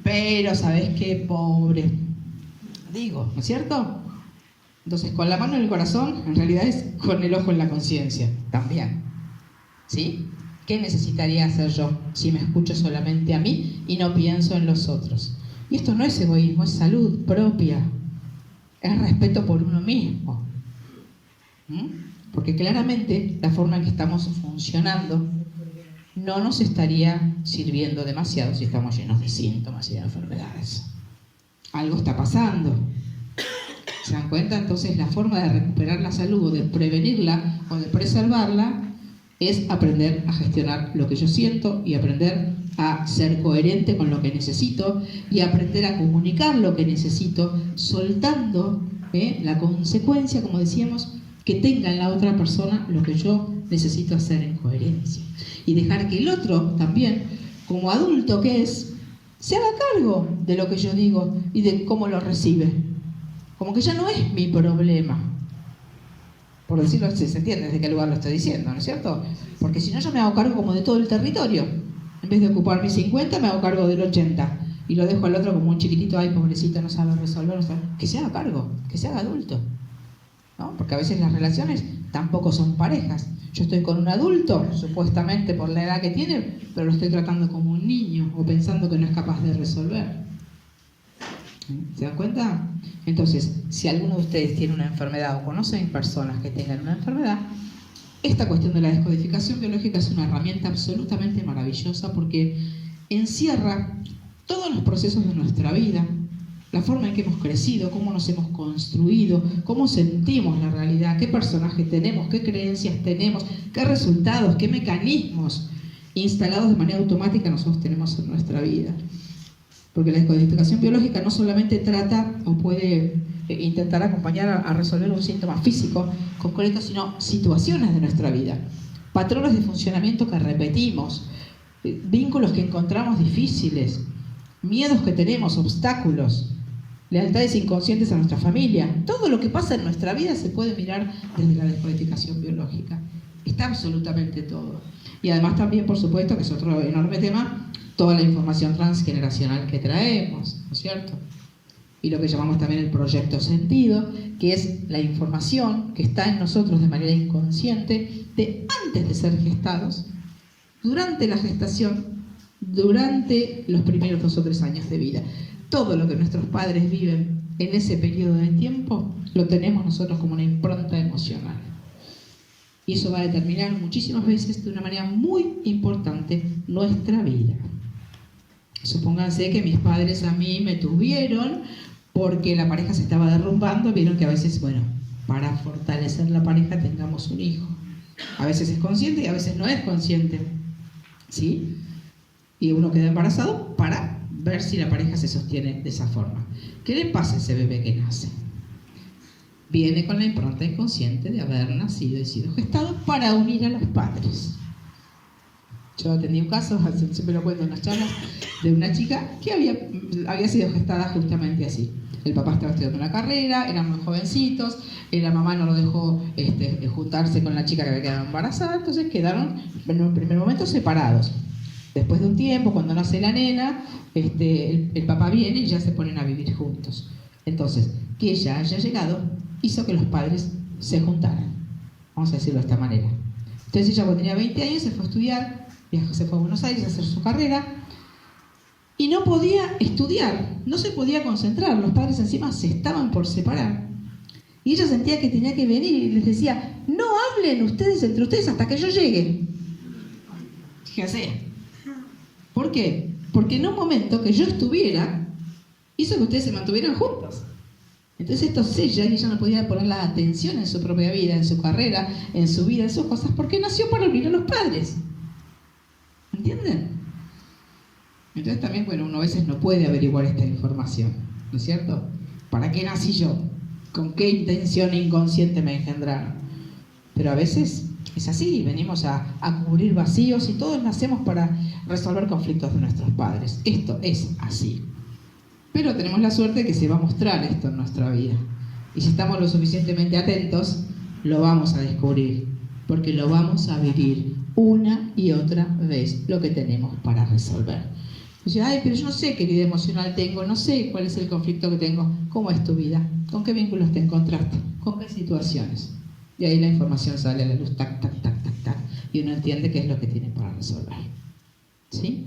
Pero, ¿sabés qué? Pobre. Digo, ¿no es cierto? Entonces, con la mano en el corazón, en realidad es con el ojo en la conciencia, también. ¿Sí? ¿Qué necesitaría hacer yo si me escucho solamente a mí y no pienso en los otros? Y esto no es egoísmo, es salud propia. Es respeto por uno mismo. Porque claramente la forma en que estamos funcionando no nos estaría sirviendo demasiado si estamos llenos de síntomas y de enfermedades. Algo está pasando. ¿Se dan cuenta? Entonces la forma de recuperar la salud o de prevenirla o de preservarla es aprender a gestionar lo que yo siento y aprender a ser coherente con lo que necesito y aprender a comunicar lo que necesito, soltando la consecuencia, como decíamos, que tenga en la otra persona lo que yo necesito hacer en coherencia. Y dejar que el otro también, como adulto que es, se haga cargo de lo que yo digo y de cómo lo recibe. Como que ya no es mi problema. Por decirlo así, se entiende desde qué lugar lo estoy diciendo, ¿no es cierto? Porque si no, yo me hago cargo como de todo el territorio. En vez de ocupar mis 50, me hago cargo del 80. Y lo dejo al otro como un chiquitito, ay, pobrecito, no sabe resolver, no sabe. Que se haga cargo, que se haga adulto, ¿no? Porque a veces las relaciones tampoco son parejas. Yo estoy con un adulto, supuestamente por la edad que tiene, pero lo estoy tratando como un niño o pensando que no es capaz de resolver. ¿Se dan cuenta? Entonces, si alguno de ustedes tiene una enfermedad o conocen personas que tengan una enfermedad, esta cuestión de la descodificación biológica es una herramienta absolutamente maravillosa porque encierra todos los procesos de nuestra vida, la forma en que hemos crecido, cómo nos hemos construido, cómo sentimos la realidad, qué personaje tenemos, qué creencias tenemos, qué resultados, qué mecanismos instalados de manera automática nosotros tenemos en nuestra vida. Porque la descodificación biológica no solamente trata o puede intentar acompañar a resolver un síntoma físico concreto, sino situaciones de nuestra vida, patrones de funcionamiento que repetimos, vínculos que encontramos difíciles, miedos que tenemos, obstáculos, lealtades inconscientes a nuestra familia. Todo lo que pasa en nuestra vida se puede mirar desde la descodificación biológica. Está absolutamente todo. Y además también, por supuesto, que es otro enorme tema, toda la información transgeneracional que traemos, ¿no es cierto? Y lo que llamamos también el proyecto sentido, que es la información que está en nosotros de manera inconsciente de antes de ser gestados, durante la gestación, durante los primeros 2 o 3 años de vida. Todo lo que nuestros padres viven en ese periodo de tiempo lo tenemos nosotros como una impronta emocional. Y eso va a determinar muchísimas veces de una manera muy importante nuestra vida. Supónganse que mis padres a mí me tuvieron porque la pareja se estaba derrumbando, vieron que a veces, bueno, para fortalecer la pareja tengamos un hijo. A veces es consciente y a veces no es consciente, ¿sí? Y uno queda embarazado para ver si la pareja se sostiene de esa forma. ¿Qué le pasa a ese bebé que nace? Viene con la impronta inconsciente de haber nacido y sido gestado para unir a los padres. Yo atendí un caso, siempre lo cuento en las charlas, de una chica que había sido gestada justamente así. El papá estaba estudiando una carrera, eran muy jovencitos, la mamá no lo dejó juntarse con la chica que había quedado embarazada, entonces quedaron en un primer momento separados. Después de un tiempo, cuando nace la nena, el papá viene y ya se ponen a vivir juntos. Entonces, que ella haya llegado hizo que los padres se juntaran, vamos a decirlo de esta manera. Entonces ella cuando tenía 20 años se fue a estudiar, se fue a Buenos Aires a hacer su carrera y no podía estudiar, no se podía concentrar, los padres encima se estaban por separar. Y ella sentía que tenía que venir y les decía, no hablen ustedes entre ustedes hasta que yo llegue. Fíjense. ¿Por qué? Porque en un momento que yo estuviera, hizo que ustedes se mantuvieran juntos. Entonces esto sella y ella no podía poner la atención en su propia vida, en su carrera, en su vida, en sus cosas, porque nació para unir a los padres. ¿Entienden? Entonces también, bueno, uno a veces no puede averiguar esta información, ¿no es cierto? ¿Para qué nací yo? ¿Con qué intención inconsciente me engendraron? Pero a veces es así, venimos a cubrir vacíos y todos nacemos para resolver conflictos de nuestros padres. Esto es así. Pero tenemos la suerte de que se va a mostrar esto en nuestra vida. Y si estamos lo suficientemente atentos, lo vamos a descubrir, porque lo vamos a vivir una y otra vez lo que tenemos para resolver. Dice, ay, pero yo no sé qué herida emocional tengo, no sé cuál es el conflicto que tengo, cómo es tu vida, con qué vínculos te encontraste, con qué situaciones. Y ahí la información sale a la luz, tac, tac, tac, tac, tac, y uno entiende qué es lo que tiene para resolver. ¿Sí?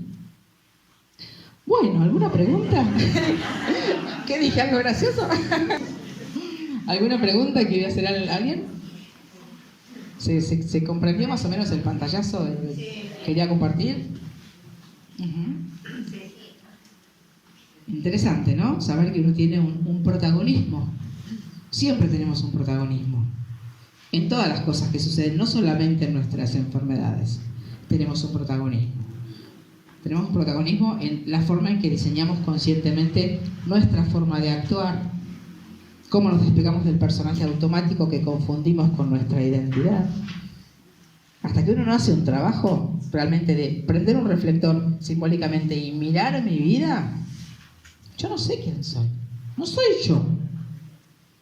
Bueno, ¿alguna pregunta? ¿Qué dije? ¿Algo gracioso? ¿Alguna pregunta que iba a hacer alguien? ¿Se comprendió más o menos el pantallazo? ¿Quería compartir? Interesante, ¿no? Saber que uno tiene un protagonismo. Siempre tenemos un protagonismo. En todas las cosas que suceden, no solamente en nuestras enfermedades, tenemos un protagonismo. Tenemos un protagonismo en la forma en que diseñamos conscientemente nuestra forma de actuar, cómo nos despegamos del personaje automático que confundimos con nuestra identidad. Hasta que uno no hace un trabajo realmente de prender un reflector simbólicamente y mirar mi vida, yo no sé quién soy. No soy yo.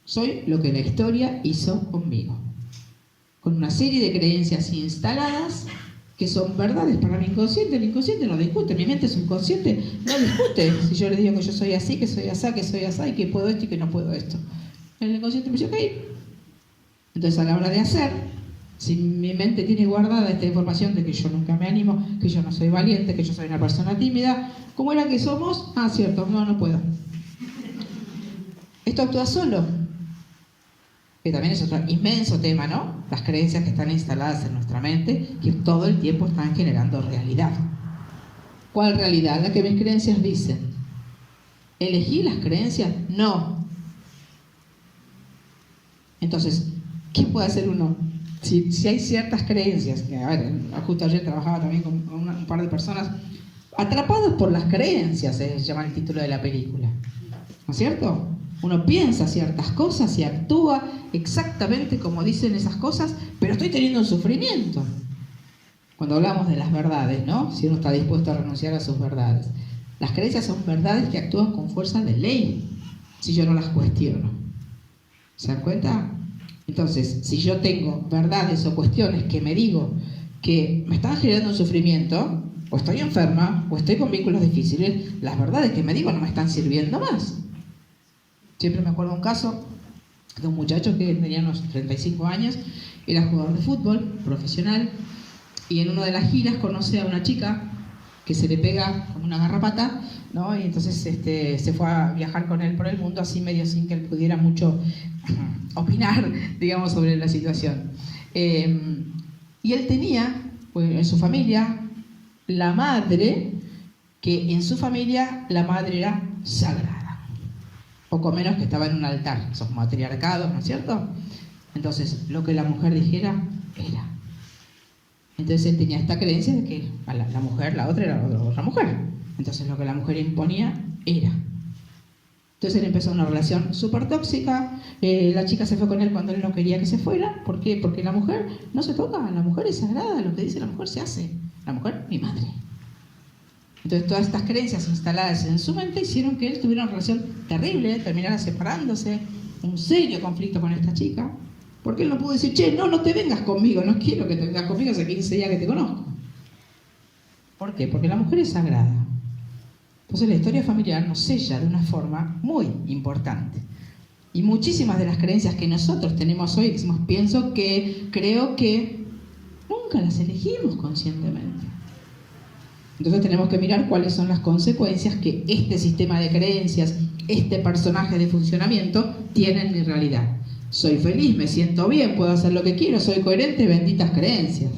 Soy lo que la historia hizo conmigo. Con una serie de creencias instaladas que son verdades para mi inconsciente. El inconsciente no discute, mi mente subconsciente no discute si yo le digo que yo soy así, que soy así, y que puedo esto y que no puedo esto. El inconsciente me dice, ok. Entonces a la hora de hacer, si mi mente tiene guardada esta información de que yo nunca me animo, que yo no soy valiente, que yo soy una persona tímida, ¿cómo era que somos? Ah, cierto, no puedo. Esto actúa solo. Que también es otro inmenso tema, ¿no? Las creencias que están instaladas en nuestra mente, que todo el tiempo están generando realidad. ¿Cuál realidad? La que mis creencias dicen. ¿Elegí las creencias? No. Entonces, ¿qué puede hacer uno? Si hay ciertas creencias, que a ver, justo ayer trabajaba también con un par de personas, atrapados por las creencias, se llama el título de la película. ¿No es cierto? Uno piensa ciertas cosas y actúa exactamente como dicen esas cosas, pero estoy teniendo un sufrimiento. Cuando hablamos de las verdades, ¿no? Si uno está dispuesto a renunciar a sus verdades. Las creencias son verdades que actúan con fuerza de ley, si yo no las cuestiono. ¿Se dan cuenta? Entonces, si yo tengo verdades o cuestiones que me digo que me están generando un sufrimiento, o estoy enferma, o estoy con vínculos difíciles, las verdades que me digo no me están sirviendo más. Siempre me acuerdo un caso de un muchacho que tenía unos 35 años, era jugador de fútbol profesional, y en una de las giras conoce a una chica que se le pega como una garrapata, ¿no? Y entonces se fue a viajar con él por el mundo, así medio sin que él pudiera mucho opinar, digamos, sobre la situación. Y él tenía, pues, en su familia, la madre, que en su familia la madre era sagrada. Poco menos que estaba en un altar, esos matriarcados, ¿no es cierto? Entonces, lo que la mujer dijera, era. Entonces él tenía esta creencia de que la mujer, la otra era otra mujer. Entonces lo que la mujer imponía, era. Entonces él empezó una relación súper tóxica, la chica se fue con él cuando él no quería que se fuera. ¿Por qué? Porque la mujer no se toca, la mujer es sagrada, lo que dice la mujer se hace. La mujer, mi madre. Entonces todas estas creencias instaladas en su mente hicieron que él tuviera una relación terrible, terminara separándose, un serio conflicto con esta chica, porque él no pudo decir, che, no te vengas conmigo, no quiero que te vengas conmigo, hace 15 días que te conozco. ¿Por qué? Porque la mujer es sagrada. Entonces la historia familiar nos sella de una forma muy importante. Y muchísimas de las creencias que nosotros tenemos hoy, decimos, pienso que, creo que, nunca las elegimos conscientemente. Entonces tenemos que mirar cuáles son las consecuencias que este sistema de creencias, este personaje de funcionamiento tiene en mi realidad. Soy feliz, me siento bien, puedo hacer lo que quiero, soy coherente, benditas creencias.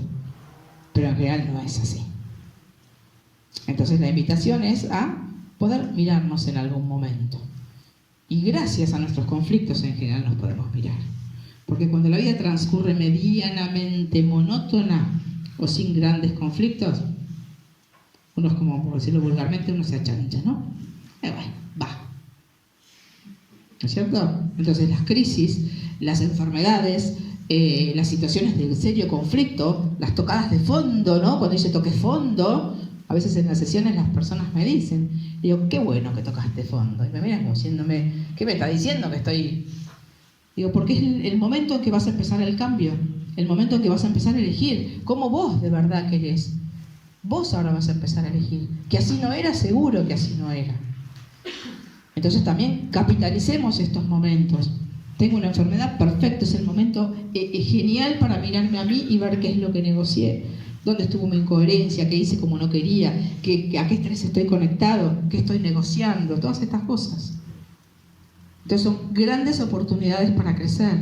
Pero en realidad no es así. Entonces la invitación es a poder mirarnos en algún momento. Y gracias a nuestros conflictos en general nos podemos mirar. Porque cuando la vida transcurre medianamente monótona o sin grandes conflictos, uno es como, por decirlo vulgarmente, uno se achancha, ¿no? Bueno, va. ¿No es cierto? Entonces las crisis, las enfermedades, las situaciones de serio conflicto, las tocadas de fondo, ¿no? Cuando dice toqué fondo, a veces en las sesiones las personas me dicen, digo, qué bueno que tocaste fondo. Y me miran como diciéndome, ¿qué me está diciendo que estoy...? Digo, porque es el momento en que vas a empezar el cambio, el momento en que vas a empezar a elegir cómo vos de verdad querés. Vos ahora vas a empezar a elegir. Que así no era, seguro que así no era. Entonces también capitalicemos estos momentos. Tengo una enfermedad, perfecto, es el momento genial para mirarme a mí y ver qué es lo que negocié, dónde estuvo mi incoherencia, qué hice como no quería, a qué estrés estoy conectado, qué estoy negociando, todas estas cosas. Entonces son grandes oportunidades para crecer.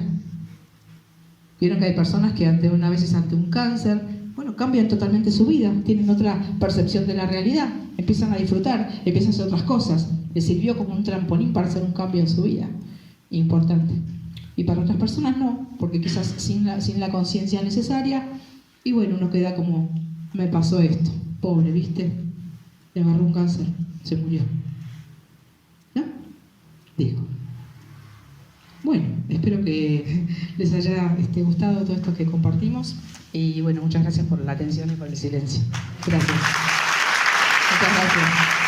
Vieron que hay personas que a veces ante un cáncer, bueno, bueno, cambian totalmente su vida, tienen otra percepción de la realidad, empiezan a disfrutar, empiezan a hacer otras cosas. Les sirvió como un trampolín para hacer un cambio en su vida, importante. Y para otras personas no, porque quizás sin la conciencia necesaria, y bueno, uno queda como, me pasó esto, pobre, ¿viste? Le agarró un cáncer, se murió. ¿No? Digo. Bueno, espero que les haya gustado todo esto que compartimos. Y bueno, muchas gracias por la atención y por el silencio. Gracias. Muchas gracias.